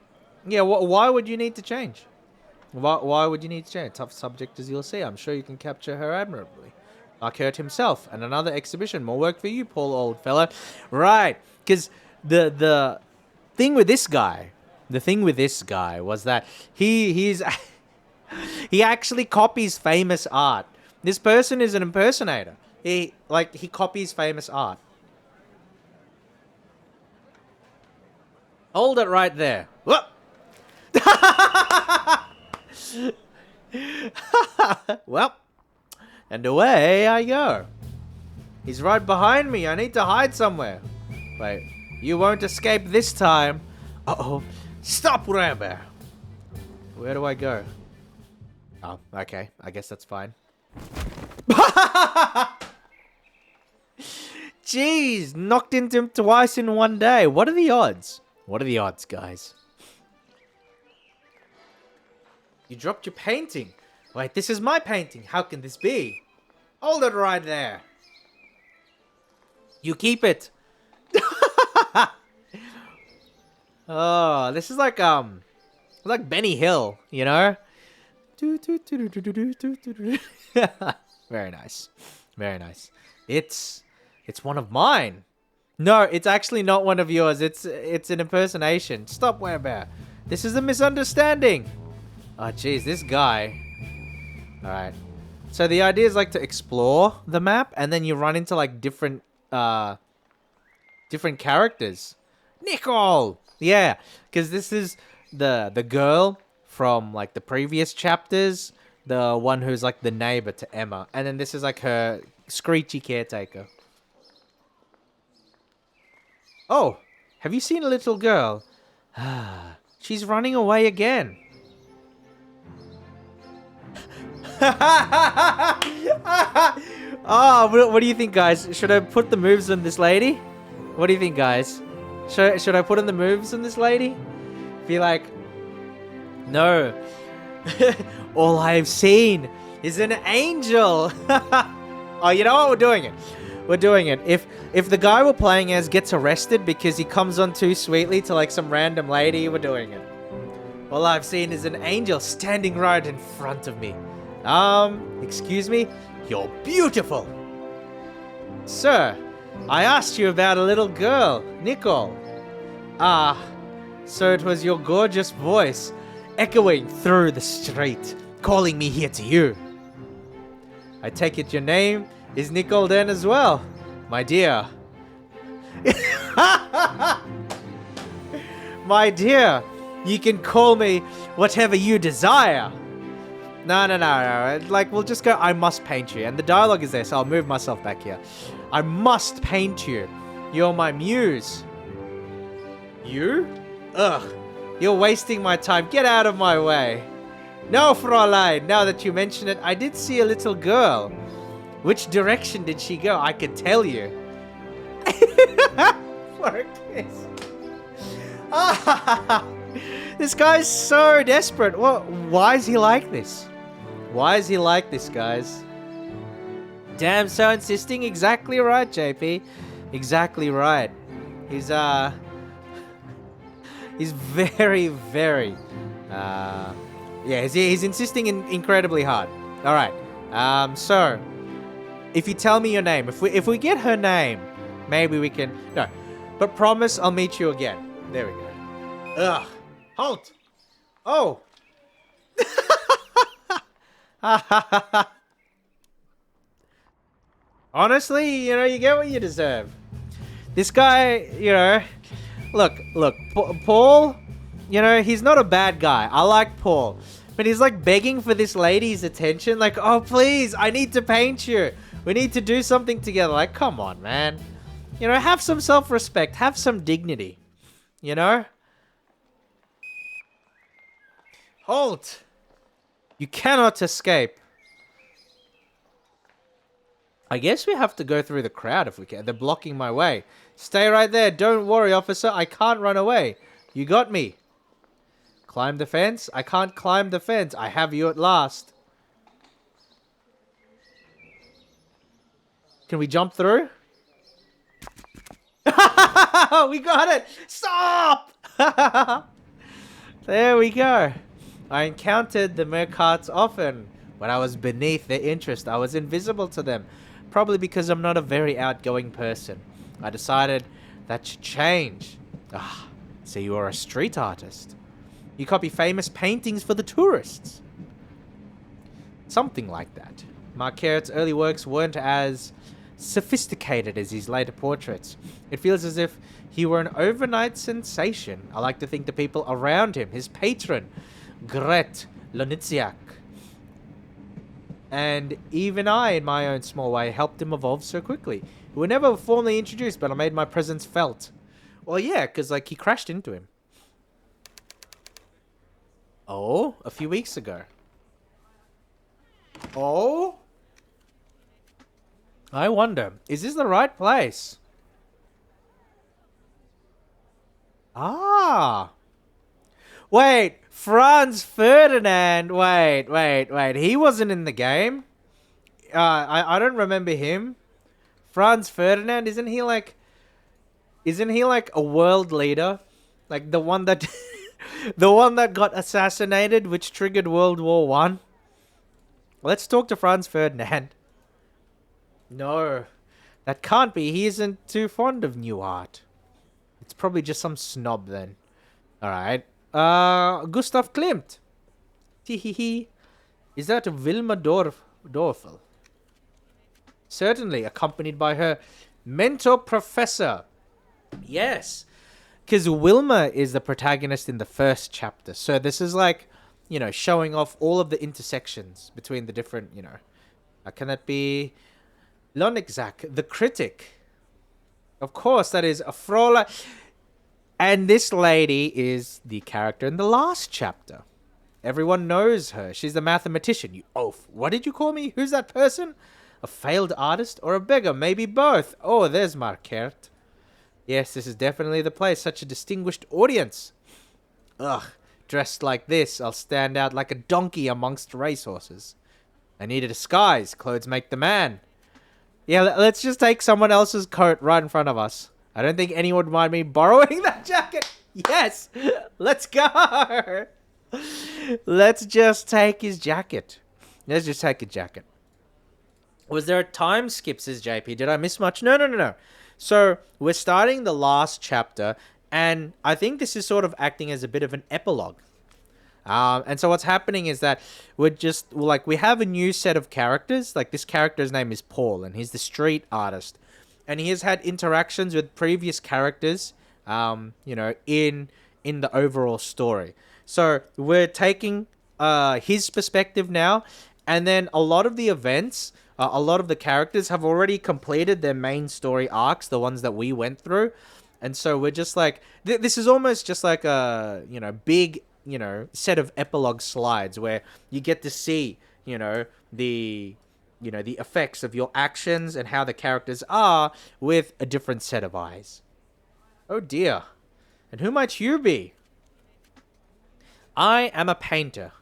Yeah, why would you need to change? Why would you need to change? Tough subject as you'll see. I'm sure you can capture her admirably. Marquert himself, and another exhibition. More work for you, Paul, old fella. Right, because the thing with this guy was that he actually copies famous art. This person is an impersonator. He copies famous art. Hold it right there. Whoop. Well, and away I go. He's right behind me. I need to hide somewhere. Wait. You won't escape this time. Uh-oh. Stop, Rambo. Where do I go? Oh, okay. I guess that's fine. Jeez, knocked into him twice in one day. What are the odds? What are the odds, guys? You dropped your painting. Wait, this is my painting. How can this be? Hold it right there. You keep it. Oh, this is like Benny Hill, you know? Very nice. Very nice. It's one of mine. No, it's actually not one of yours. It's an impersonation. Stop, Werebear. This is a misunderstanding. Oh, jeez, this guy. All right. So the idea is like to explore the map, and then you run into like different characters. Nicole. Yeah, because this is the girl from like the previous chapters, the one who's like the neighbor to Emma, and then this is like her screechy caretaker. Oh, have you seen a little girl? She's running away again. Oh, what do you think, guys? Should I put the moves on this lady? What do you think, guys? Should I put in the moves on this lady? Be like, no. All I've seen is an angel. Oh, you know what? We're doing it. We're doing it. If the guy we're playing as gets arrested because he comes on too sweetly to like some random lady, we're doing it. All I've seen is an angel standing right in front of me. Excuse me? You're beautiful. Sir, I asked you about a little girl, Nicole. Ah, so it was your gorgeous voice echoing through the street, calling me here to you. I take it your name is Nicole then as well, my dear. My dear, you can call me whatever you desire. No. Like, we'll just go, I must paint you. And the dialogue is there, so I'll move myself back here. I must paint you. You're my muse. You? Ugh. You're wasting my time. Get out of my way. No, Fräulein. Now that you mention it, I did see a little girl. Which direction did she go? I could tell you. For a kiss. This guy's so desperate. Why is he like this? Why is he like this, guys? Damn, so insisting. Exactly right, JP. Exactly right. He's very, very, yeah, he's insisting incredibly hard. All right. So, if you tell me your name, if we get her name, maybe we can. No, but promise I'll meet you again. There we go. Ugh. Halt. Oh. Honestly, you know, you get what you deserve. This guy, you know, look, Paul, you know, he's not a bad guy. I like Paul. But he's like begging for this lady's attention. Like, oh, please, I need to paint you. We need to do something together. Like, come on, man. You know, have some self-respect. Have some dignity. You know? Halt. You cannot escape. I guess we have to go through the crowd if we can. They're blocking my way. Stay right there. Don't worry, officer. I can't run away. You got me. Climb the fence? I can't climb the fence. I have you at last. Can we jump through? We got it! Stop! There we go. I encountered the Mercarts often. When I was beneath their interest, I was invisible to them. Probably because I'm not a very outgoing person. I decided that should change. So you are a street artist. You copy famous paintings for the tourists. Something like that. Marquardt's early works weren't as sophisticated as his later portraits. It feels as if he were an overnight sensation. I like to think the people around him, his patron, Gret Loniziak, and even I, in my own small way, helped him evolve so quickly. It We were never formally introduced, but I made my presence felt. Well, yeah, because, like, he crashed into him. Oh, a few weeks ago. Oh? I wonder, is this the right place? Ah. Wait, Franz Ferdinand. Wait. He wasn't in the game. I don't remember him. Franz Ferdinand, isn't he like a world leader? Like the one that the one that got assassinated, which triggered World War One? Let's talk to Franz Ferdinand. No. That can't be. He isn't too fond of new art. It's probably just some snob then. Alright. Gustav Klimt. Teehee. Is that Wilma Dorfel? Certainly, accompanied by her mentor professor. Yes. Because Wilma is the protagonist in the first chapter. So this is like, showing off all of the intersections between the different, can that be Lonigzak, the critic? Of course, that is Afrola. And this lady is the character in the last chapter. Everyone knows her. She's the mathematician. You oaf. What did you call me? Who's that person? A failed artist or a beggar? Maybe both. Oh, there's Marquert. Yes, this is definitely the place. Such a distinguished audience. Ugh. Dressed like this, I'll stand out like a donkey amongst racehorses. I need a disguise. Clothes make the man. Yeah, let's just take someone else's coat right in front of us. I don't think anyone would mind me borrowing that jacket. Yes. Let's go. Let's just take his jacket. Let's just take a jacket. Was there a time skip, says JP? Did I miss much? No. So, we're starting the last chapter, and I think this is sort of acting as a bit of an epilogue. And so what's happening is that we have a new set of characters. Like, this character's name is Paul, and he's the street artist. And he has had interactions with previous characters, in the overall story. So, we're taking his perspective now, and then a lot of the events, a lot of the characters have already completed their main story arcs, the ones that we went through. And so we're just like, this is almost just like a, big, set of epilogue slides where you get to see, the effects of your actions and how the characters are with a different set of eyes. Oh dear. And who might you be? I am a painter.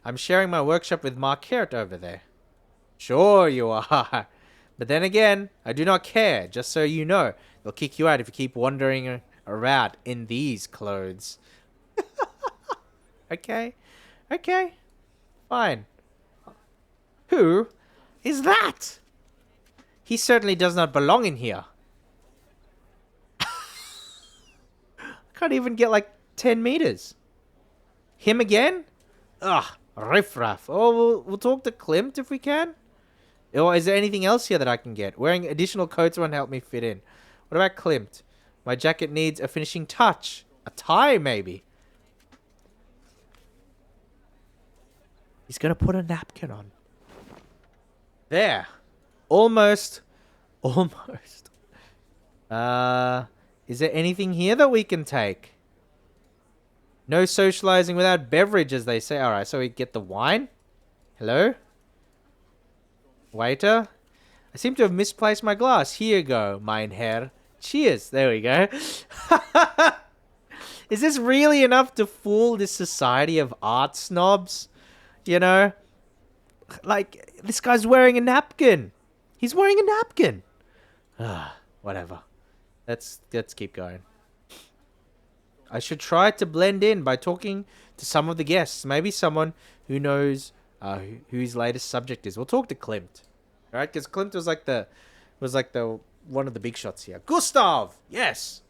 I'm sharing my workshop with Marquert over there. Sure you are. But then again, I do not care, just so you know. They'll kick you out if you keep wandering around in these clothes. Okay. Fine. Who is that? He certainly does not belong in here. I can't even get like 10 meters. Him again? Ugh, riffraff. Oh, we'll talk to Klimt if we can. Or is there anything else here that I can get? Wearing additional coats won't help me fit in. What about Klimt? My jacket needs a finishing touch. A tie, maybe. He's going to put a napkin on. There. Almost. Is there anything here that we can take? No socializing without beverage, as they say. Alright, so we get the wine. Hello? Waiter? I seem to have misplaced my glass. Here you go, mein Herr. Cheers. There we go. Is this really enough to fool this society of art snobs? Like, this guy's wearing a napkin. He's wearing a napkin. Whatever. Let's keep going. I should try to blend in by talking to some of the guests. Maybe someone who knows who his latest subject is. We'll talk to Klimt. Alright? Because Klimt was like the one of the big shots here. Gustav! Yes!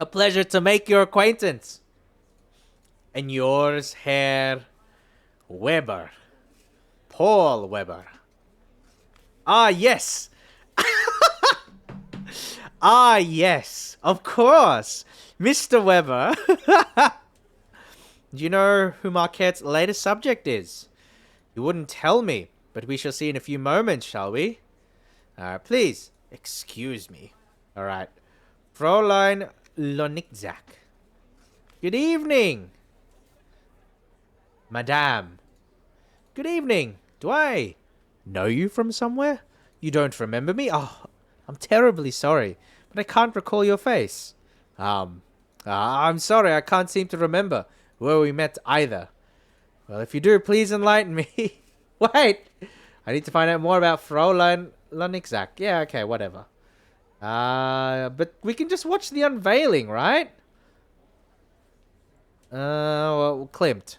A pleasure to make your acquaintance. And yours, Herr Weber. Paul Weber. Ah, yes. Ah, yes. Of course. Mr. Weber. Do you know who Marquette's latest subject is? He wouldn't tell me, but we shall see in a few moments, shall we? Please, excuse me. Alright. Fräulein Loniczak. Good evening. Madame. Good evening. Do I know you from somewhere? You don't remember me? Oh, I'm terribly sorry, but I can't recall your face. I'm sorry, I can't seem to remember where we met either. Well, if you do, please enlighten me. Wait, I need to find out more about Fräulein Loniczak. Yeah, okay, whatever. But we can just watch the unveiling, right? Well, Klimt.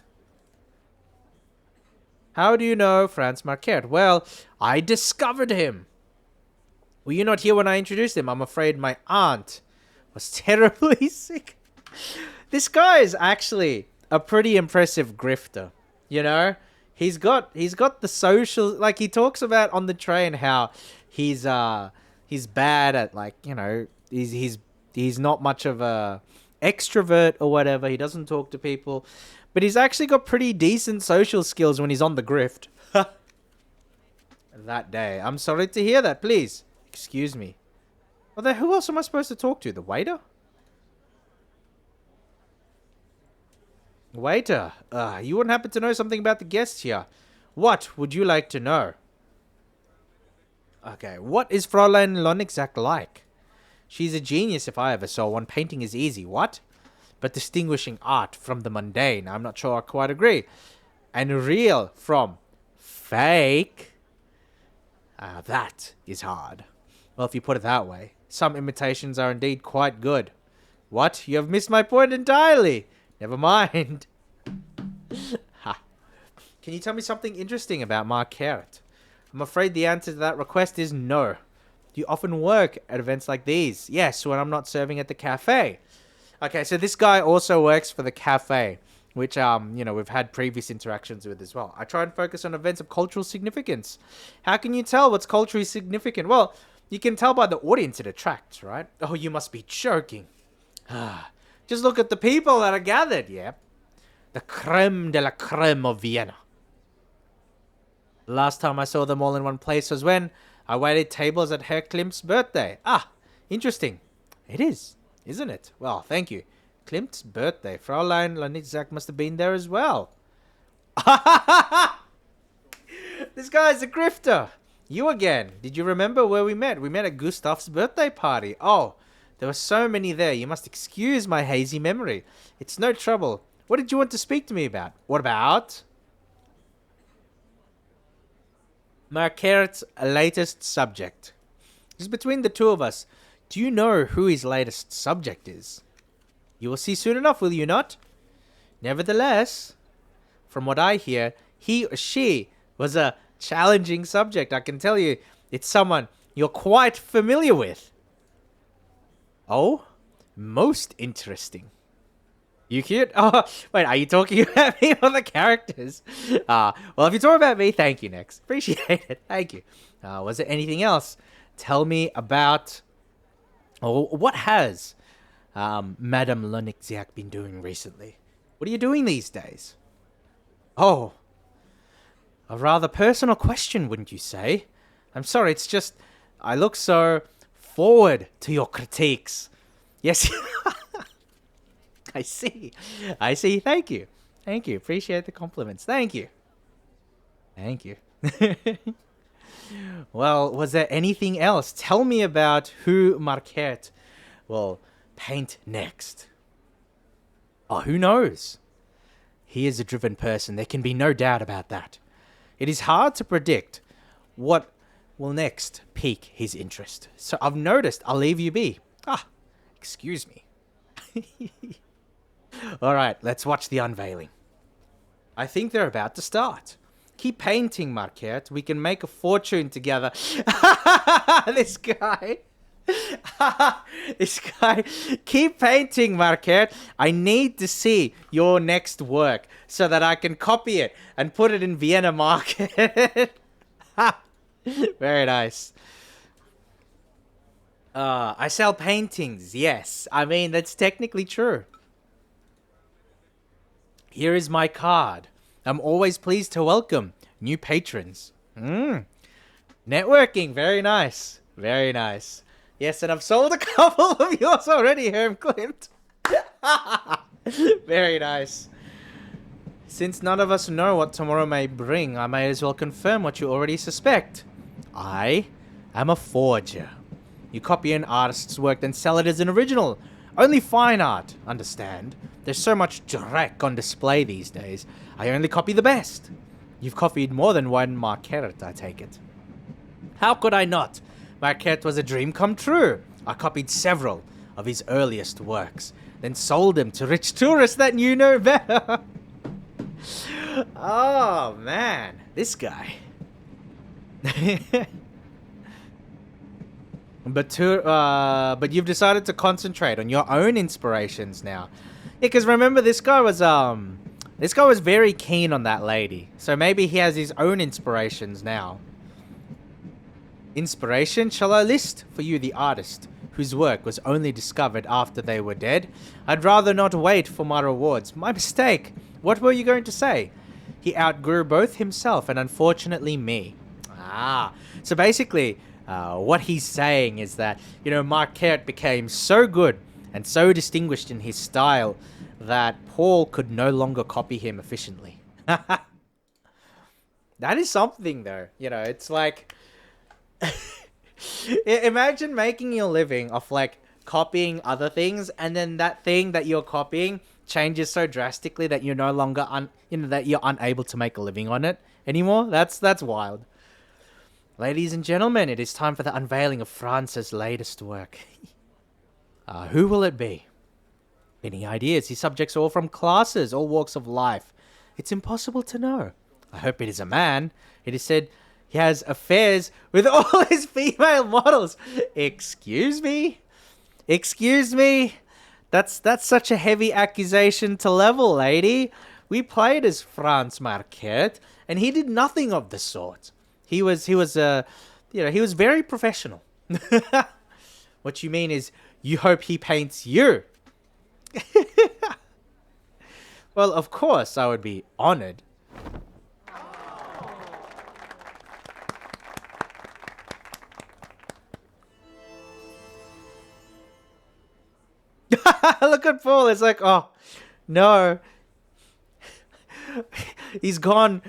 How do you know Franz Marquardt? Well, I discovered him. Were you not here when I introduced him? I'm afraid my aunt was terribly sick. This guy is actually a pretty impressive grifter. You know, he's got the social, like he talks about on the train how he's bad at, like, you know, he's not much of a extrovert or whatever. He doesn't talk to people, but he's actually got pretty decent social skills when he's on the grift. That day. I'm sorry to hear that. Please excuse me. Well, who else am I supposed to talk to? The waiter? Waiter, you wouldn't happen to know something about the guests here. What would you like to know? Okay, what is Fräulein Loniczak like? She's a genius if I ever saw one. Painting is easy, what? But distinguishing art from the mundane, I'm not sure I quite agree. And real from fake? That is hard. Well, if you put it that way, some imitations are indeed quite good. What? You have missed my point entirely. Never mind. Ha. Can you tell me something interesting about Marquardt? I'm afraid the answer to that request is no. Do you often work at events like these? Yes, when I'm not serving at the cafe. Okay, so this guy also works for the cafe, which, you know, we've had previous interactions with as well. I try and focus on events of cultural significance. How can you tell what's culturally significant? Well, you can tell by the audience it attracts, right? Oh, you must be joking. Just look at the people that are gathered, yep. The creme de la creme of Vienna. The last time I saw them all in one place was when I waited tables at Herr Klimt's birthday. Ah, interesting. It is, isn't it? Well, thank you. Klimt's birthday. Fräulein Loniczak must have been there as well. This guy's a grifter. You again. Did you remember where we met? We met at Gustav's birthday party. Oh, there were so many there. You must excuse my hazy memory. It's no trouble. What did you want to speak to me about? What about? Marquardt's latest subject. Just between the two of us, do you know who his latest subject is? You will see soon enough, will you not? Nevertheless, from what I hear, he or she was a challenging subject. I can tell you, it's someone you're quite familiar with. Oh, most interesting. You cute? Oh, wait, are you talking about me or the characters? Well, if you're talking about me, thank you, Nex. Appreciate it. Thank you. Was there anything else? Tell me about... Oh, what has Madame Loniczak been doing recently? What are you doing these days? Oh, a rather personal question, wouldn't you say? I'm sorry, it's just... I look so forward to your critiques. Yes. I see. Thank you. Appreciate the compliments. Thank you. Well, was there anything else? Tell me about who Marquardt will paint next. Oh, who knows? He is a driven person. There can be no doubt about that. It is hard to predict what will next pique his interest. So I've noticed. I'll leave you be. Excuse me. All right, let's watch the unveiling. I think they're about to start. Keep painting, Marquardt. We can make a fortune together. This guy. Keep painting, Marquardt. I need to see your next work so that I can copy it and put it in Vienna market. Very nice. I sell paintings, yes. I mean, that's technically true. Here is my card. I'm always pleased to welcome new patrons. Networking, very nice. Very nice. Yes, and I've sold a couple of yours already, Herm Clint. Very nice. Since none of us know what tomorrow may bring, I may as well confirm what you already suspect. I am a forger. You copy an artist's work, then sell it as an original. Only fine art, understand? There's so much dreck on display these days. I only copy the best. You've copied more than one Marquette, I take it. How could I not? Marquette was a dream come true. I copied several of his earliest works, then sold them to rich tourists that knew no better. Oh, man. This guy. But you've decided to concentrate on your own inspirations now. Yeah, because remember, this guy was very keen on that lady. So maybe he has his own inspirations now. Inspiration? Shall I list for you the artist whose work was only discovered after they were dead? I'd rather not wait for my rewards. My mistake. What were you going to say? He outgrew both himself and unfortunately me. So basically, what he's saying is that, Marquette became so good and so distinguished in his style that Paul could no longer copy him efficiently. That is something, though. It's like... Imagine making your living off, copying other things, and then that thing that you're copying changes so drastically that you're no longer that you're unable to make a living on it anymore. That's wild. Ladies and gentlemen, it is time for the unveiling of Franz's latest work. Who will it be? Any ideas? His subjects are all from classes, all walks of life. It's impossible to know. I hope it is a man. It is said he has affairs with all his female models. Excuse me? Excuse me? That's such a heavy accusation to level, lady. We played as Franz Marquette, and he did nothing of the sort. He was very professional. What you mean is, you hope he paints you. Well, of course, I would be honored. Look at Paul. It's like, oh, no. He's gone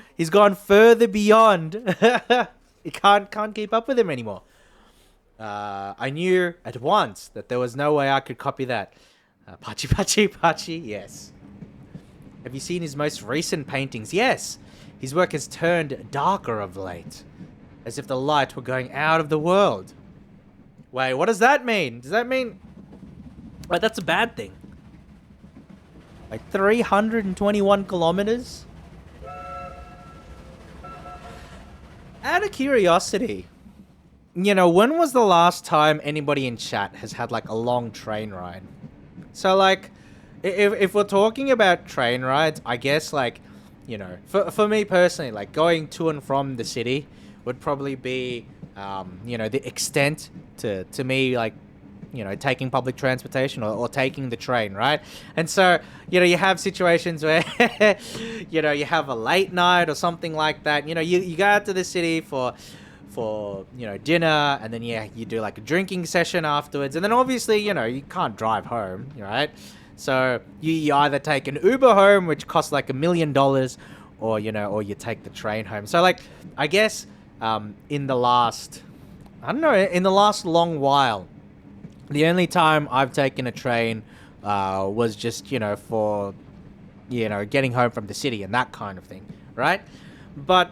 further beyond. He can't keep up with him anymore. I knew at once that there was no way I could copy that. Pachi, yes. Have you seen his most recent paintings? Yes. His work has turned darker of late, as if the light were going out of the world. Wait, what does that mean? Does that mean... Wait, that's a bad thing. 321 kilometers? Out of curiosity, when was the last time anybody in chat has had, a long train ride? So, if we're talking about train rides, I guess, for me personally, going to and from the city would probably be, the extent to me, taking public transportation or taking the train, right? And so, you have situations where, you have a late night or something like that. You go out to the city for dinner, and then, you do a drinking session afterwards. And then obviously, you can't drive home, right? So you either take an Uber home, which costs $1 million, or you take the train home. So I guess, in the last long while, the only time I've taken a train was just, for, getting home from the city and that kind of thing, right? But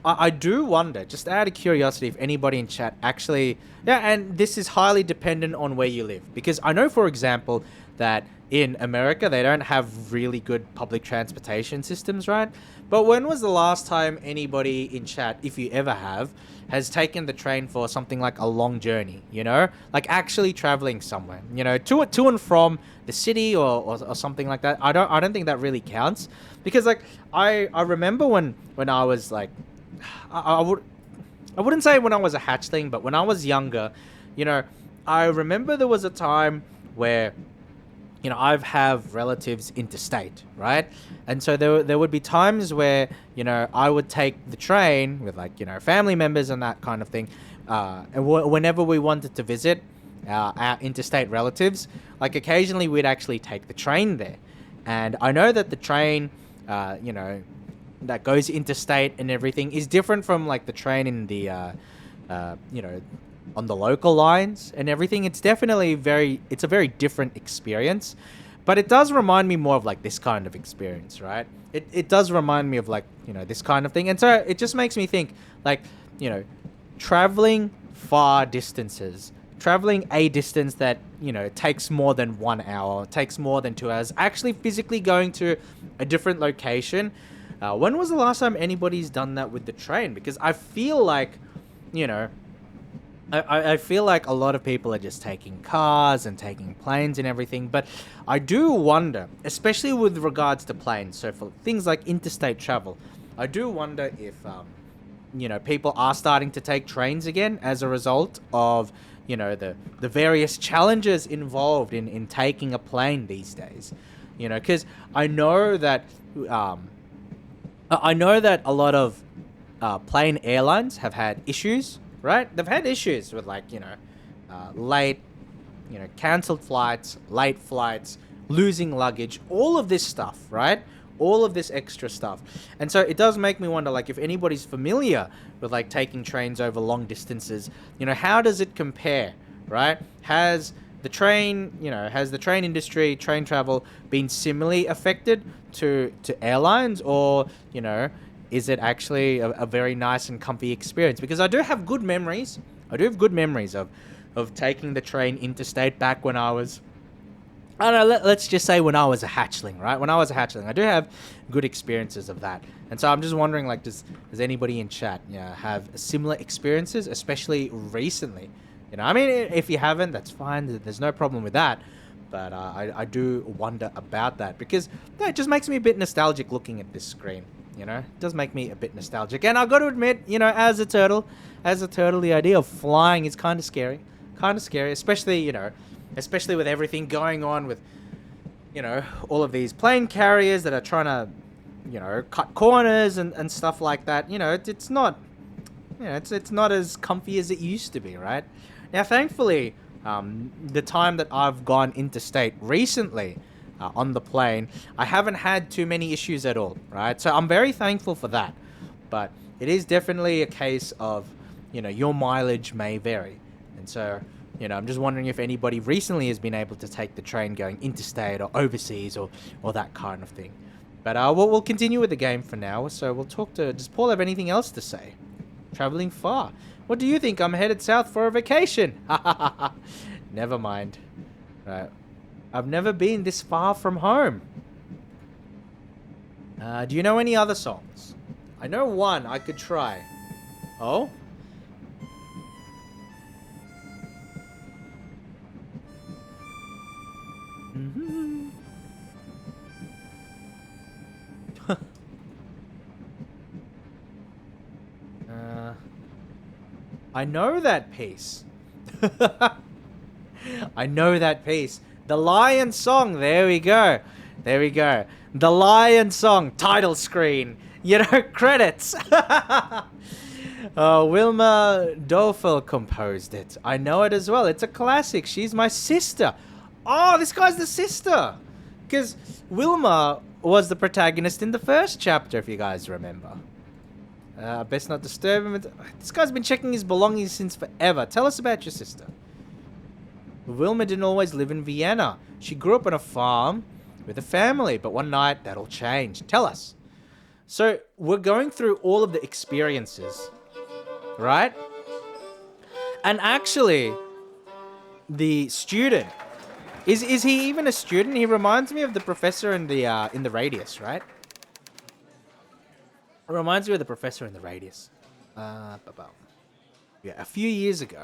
I do wonder, just out of curiosity, if anybody in chat actually... Yeah, and this is highly dependent on where you live. Because I know, for example, that in America, they don't have really good public transportation systems, right? But when was the last time anybody in chat, if you ever have, has taken the train for something like a long journey, actually traveling somewhere, to and from the city or something like that? I don't think that really counts, because I remember when I was I wouldn't say when I was a hatchling, but when I was younger, I remember there was a time where I've have relatives interstate, right? And so there would be times where, I would take the train with like, family members and that kind of thing. And whenever we wanted to visit our interstate relatives, like occasionally we'd actually take the train there. And I know that the train, that goes interstate and everything is different from like the train in the, uh, you know, on the local lines and everything. It's a very different experience, but it does remind me more of like this kind of experience, right? It does remind me of like, this kind of thing. And so it just makes me think like, you know, traveling far distances, traveling a distance that, takes more than 1 hour, takes more than 2 hours, actually physically going to a different location. When was the last time anybody's done that with the train? Because I feel like, you know, I feel like a lot of people are just taking cars and taking planes and everything, but I do wonder, especially with regards to planes, so for things like interstate travel, I do wonder if, people are starting to take trains again as a result of, the various challenges involved in taking a plane these days. Because um, I know that a lot of plane airlines have had issues, right? They've had issues with like, late, cancelled flights, late flights, losing luggage, all of this stuff, right? All of this extra stuff. And so it does make me wonder, like, if anybody's familiar with like taking trains over long distances, how does it compare, right? Has the train industry, train travel been similarly affected to airlines, or, is it actually a very nice and comfy experience? Because I do have good memories. I do have good memories of taking the train interstate back when I was, I don't know, let's just say when I was a hatchling, right? When I was a hatchling, I do have good experiences of that. And so I'm just wondering, like, does anybody in chat, have similar experiences, especially recently? I mean, if you haven't, that's fine. There's no problem with that. But I do wonder about that because it just makes me a bit nostalgic looking at this screen. It does make me a bit nostalgic. And I've got to admit, as a turtle, the idea of flying is kind of scary. Kind of scary, especially with everything going on with, all of these plane carriers that are trying to, cut corners and stuff like that. It's not, it's not as comfy as it used to be, right? Now, thankfully, the time that I've gone interstate recently on the plane, I haven't had too many issues at all, right? So I'm very thankful for that. But it is definitely a case of, your mileage may vary. And so, I'm just wondering if anybody recently has been able to take the train going interstate or overseas or that kind of thing. But we'll continue with the game for now. So we'll talk to... Does Paul have anything else to say? Traveling far. What do you think? I'm headed south for a vacation. Never mind. Right. I've never been this far from home. Do you know any other songs? I know one I could try. Oh? Mm-hmm. I know that piece. I know that piece. The Lion song. There we go. There we go. The Lion song. Title screen. Credits. Wilma Dofel composed it. I know it as well. It's a classic. She's my sister. Oh, this guy's the sister. Because Wilma was the protagonist in the first chapter, if you guys remember. Best not disturb him. This guy's been checking his belongings since forever. Tell us about your sister. Wilma didn't always live in Vienna. She grew up on a farm with a family, but one night that all changed. Tell us. So we're going through all of the experiences, right? And actually, the student is he even a student? He reminds me of the professor in the Radius, right? It reminds me of the professor in the Radius. Yeah, a few years ago.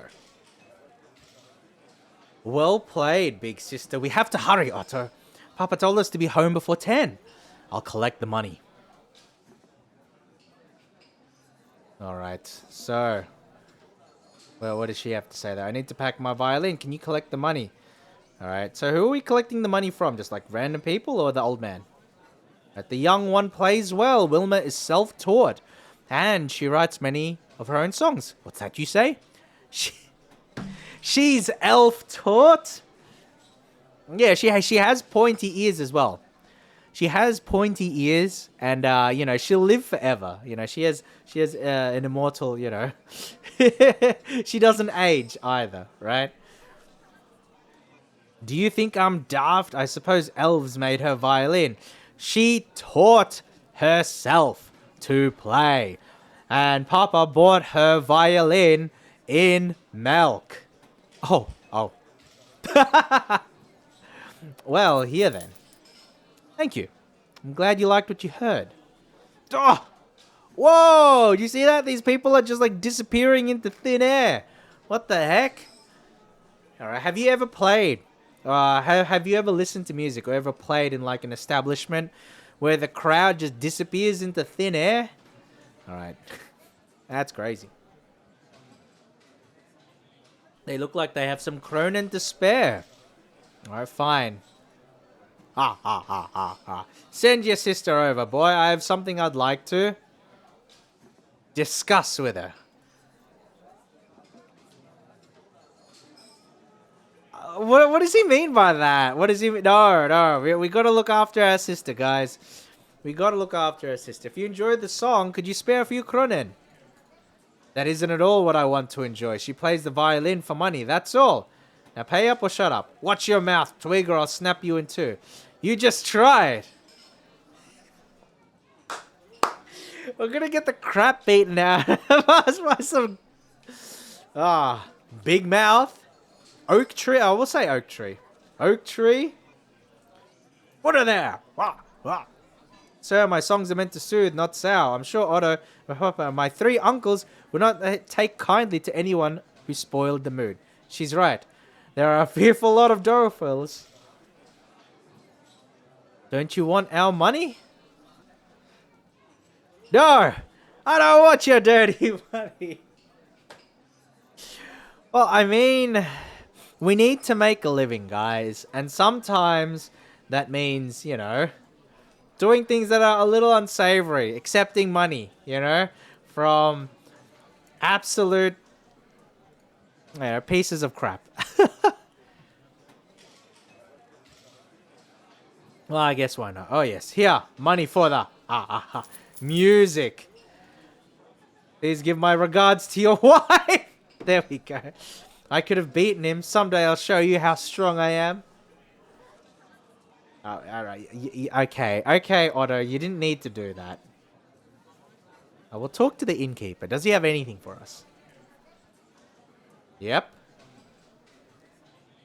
Well played, big sister. We have to hurry, Otto. Papa told us to be home before 10. I'll collect the money. Alright, so... Well, what does she have to say there? I need to pack my violin. Can you collect the money? Alright, so who are we collecting the money from? Just like random people or the old man? The young one plays well. Wilma is self-taught. And she writes many of her own songs. What's that you say? She's elf-taught? Yeah, she has pointy ears as well. She has pointy ears, and you know, she'll live forever. You know, she has an immortal. You know, she doesn't age either, right? Do you think I'm daft? I suppose elves made her violin. She taught herself to play, and Papa bought her violin in milk. Oh. Well, here then. Thank you. I'm glad you liked what you heard. Oh! Whoa! Do you see that? These people are just like disappearing into thin air. What the heck? Alright, have you ever played? Have you ever listened to music or ever played in like an establishment where the crowd just disappears into thin air? Alright. That's crazy. They look like they have some Cronin to spare. Alright, fine. Ha. Send your sister over, boy. I have something I'd like to discuss with her. What does he mean by that? What does he mean? No. We gotta look after our sister, guys. We gotta look after our sister. If you enjoyed the song, could you spare a few Cronin? That isn't at all what I want to enjoy. She plays the violin for money, that's all. Now pay up or shut up. Watch your mouth, twig, or I'll snap you in two. You just tried. We're gonna get the crap beaten out of us by some... Big mouth. Oak tree. Oh, we'll say oak tree. Oak tree. What are there? Sir, my songs are meant to soothe, not sour. I'm sure Otto, my three uncles, would not take kindly to anyone who spoiled the mood. She's right. There are a fearful lot of Dorophils. Don't you want our money? No! I don't want your dirty money. Well, I mean, we need to make a living, guys. And sometimes that means, you know, doing things that are a little unsavory. Accepting money, you know, from absolute, you know, pieces of crap. Well, I guess why not? Oh, yes. Here, money for the music. Please give my regards to your wife. There we go. I could have beaten him. Someday I'll show you how strong I am. Oh, all right. Okay, Otto. You didn't need to do that. I will talk to the innkeeper. Does he have anything for us? Yep.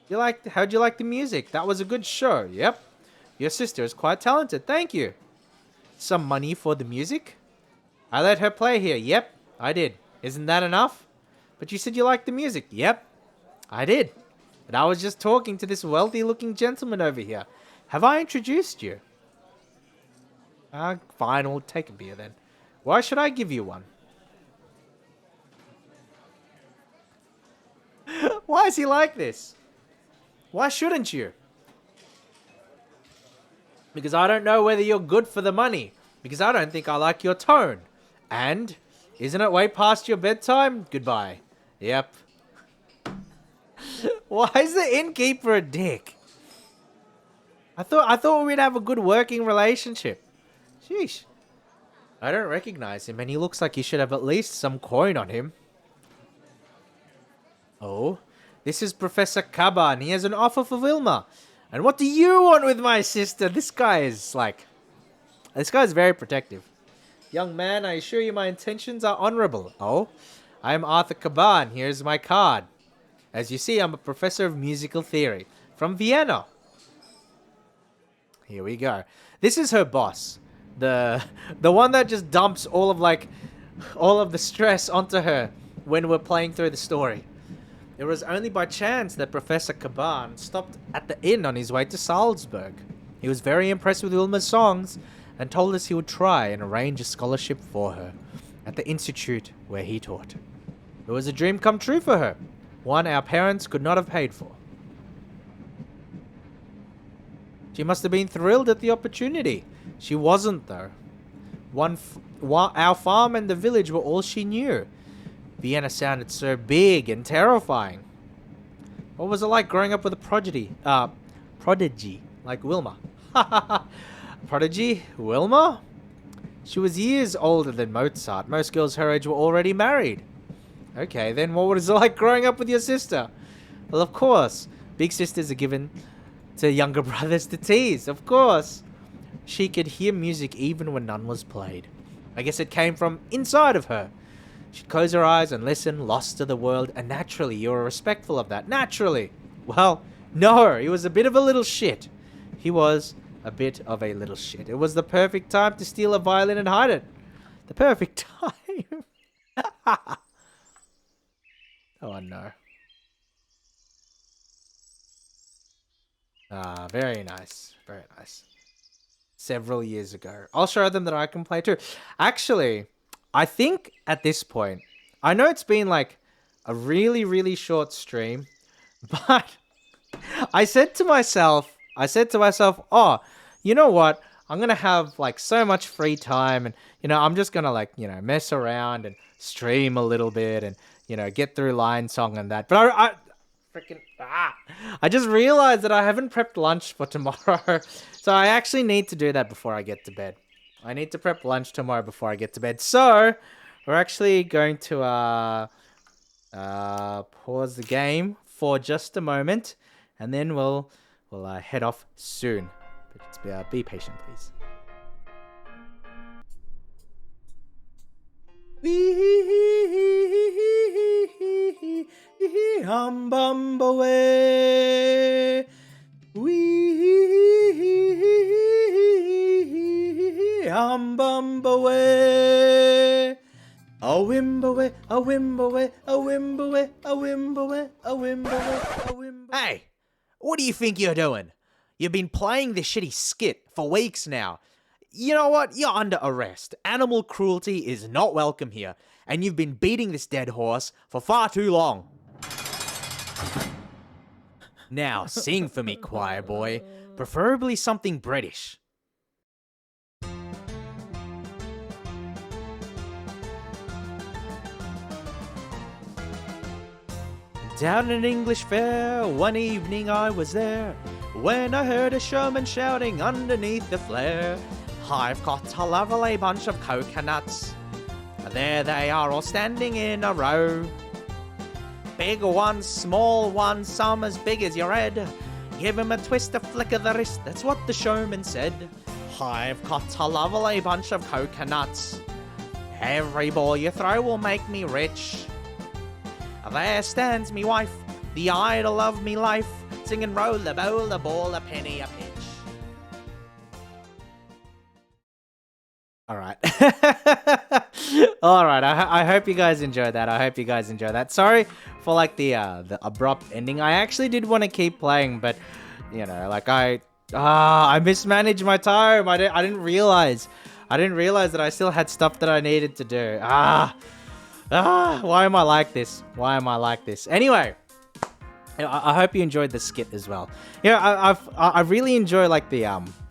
How'd you like the music? That was a good show. Yep. Your sister is quite talented. Thank you. Some money for the music? I let her play here. Yep, I did. Isn't that enough? But you said you liked the music. Yep, I did. But I was just talking to this wealthy-looking gentleman over here. Have I introduced you? Fine, we'll take a beer then. Why should I give you one? Why is he like this? Why shouldn't you? Because I don't know whether you're good for the money. Because I don't think I like your tone. And, isn't it way past your bedtime? Goodbye. Yep. Why is the innkeeper a dick? I thought we'd have a good working relationship. Sheesh. I don't recognize him, and he looks like he should have at least some coin on him. Oh, this is Professor Caban. He has an offer for Wilma. And what do you want with my sister? This guy is very protective. Young man, I assure you my intentions are honorable. Oh, I am Arthur Caban. Here's my card. As you see, I'm a professor of musical theory from Vienna. Here we go. This is her boss. The one that just dumps all of the stress onto her when we're playing through the story. It was only by chance that Professor Caban stopped at the inn on his way to Salzburg. He was very impressed with Wilma's songs and told us he would try and arrange a scholarship for her at the institute where he taught. It was a dream come true for her, one our parents could not have paid for. She must have been thrilled at the opportunity. She wasn't, though. Our farm and the village were all she knew. Vienna sounded so big and terrifying. What was it like growing up with a prodigy like Wilma? Prodigy? Wilma? She was years older than Mozart. Most girls her age were already married. Okay, then what was it like growing up with your sister? Well, of course. Big sisters are given to younger brothers to tease, of course. She could hear music even when none was played. I guess it came from inside of her. She'd close her eyes and listen, lost to the world, and naturally, you were respectful of that. Naturally. Well, no, he was a bit of a little shit. He was a bit of a little shit. It was the perfect time to steal a violin and hide it. The perfect time. Oh, no. Ah, very nice. Very nice. Several years ago. I'll show them that I can play too. Actually, I think at this point, I know it's been like a really, really short stream, but I said to myself, oh, you know what? I'm going to have like so much free time and, I'm just going to like, mess around and stream a little bit and, get through Lion Song and that. But I just realized that I haven't prepped lunch for tomorrow. So I actually need to do that before I get to bed. I need to prep lunch tomorrow before I get to bed. So we're actually going to pause the game for just a moment, and then we'll head off soon. But just be patient, please. A wimbowe, a wimbowe, a wimbowe, a wimbowe, a wimbowe, a wimbowe. Hey, what do you think you're doing? You've been playing this shitty skit for weeks now. You know what? You're under arrest. Animal cruelty is not welcome here, and you've been beating this dead horse for far too long. Now, sing for me, choir boy. Preferably something British. Down at an English fair, one evening I was there, when I heard a showman shouting underneath the flare, I've got a lovely bunch of coconuts. There they are all standing in a row. Big ones, small ones, some as big as your head. Give 'em a twist, a flick of the wrist, that's what the showman said. I've got a lovely bunch of coconuts. Every ball you throw will make me rich. There stands me wife, the idol of me life, singing roll a bowl, a ball, a penny, a pinch. Alright. Alright, I hope you guys enjoyed that. Sorry for like the abrupt ending. I actually did want to keep playing, but like I mismanaged my time. I didn't realize that I still had stuff that I needed to do. Why am I like this? Anyway, I hope you enjoyed the skit as well. I really enjoy like the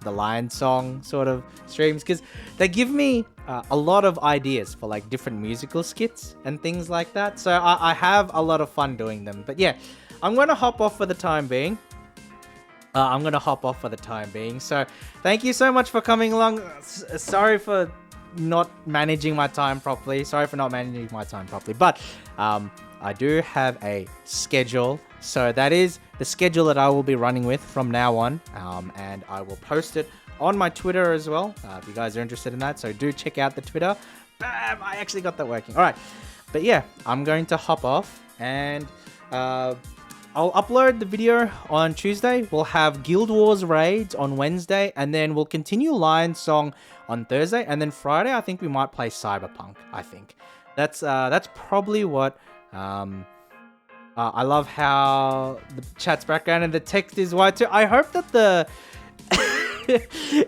Lion Song sort of streams because they give me a lot of ideas for like different musical skits and things like that. So I have a lot of fun doing them. But yeah, I'm going to hop off for the time being. So thank you so much for coming along. Sorry for not managing my time properly. But I do have a schedule. So that is the schedule that I will be running with from now on. And I will post it on my Twitter as well, if you guys are interested in that. So do check out the Twitter. Bam! I actually got that working. All right. But yeah, I'm going to hop off and I'll upload the video on Tuesday. We'll have Guild Wars raids on Wednesday, and then we'll continue Lion Song on Thursday, and then Friday I think we might play Cyberpunk. I think that's probably what. I love how the chat's background and the text is white too. I hope that the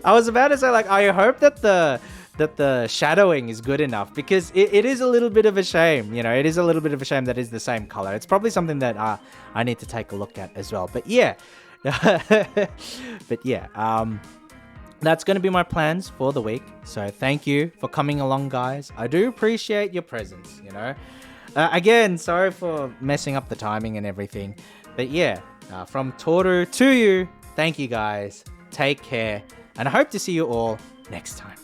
I was about to say like I hope that the shadowing is good enough, because it is a little bit of a shame, it is a little bit of a shame that it's the same color. It's probably something that I need to take a look at as well. But yeah, But yeah, that's going to be my plans for the week. So thank you for coming along, guys. I do appreciate your presence, you know. Again, sorry for messing up the timing and everything. But yeah, from Toru to you, thank you guys. Take care. And I hope to see you all next time.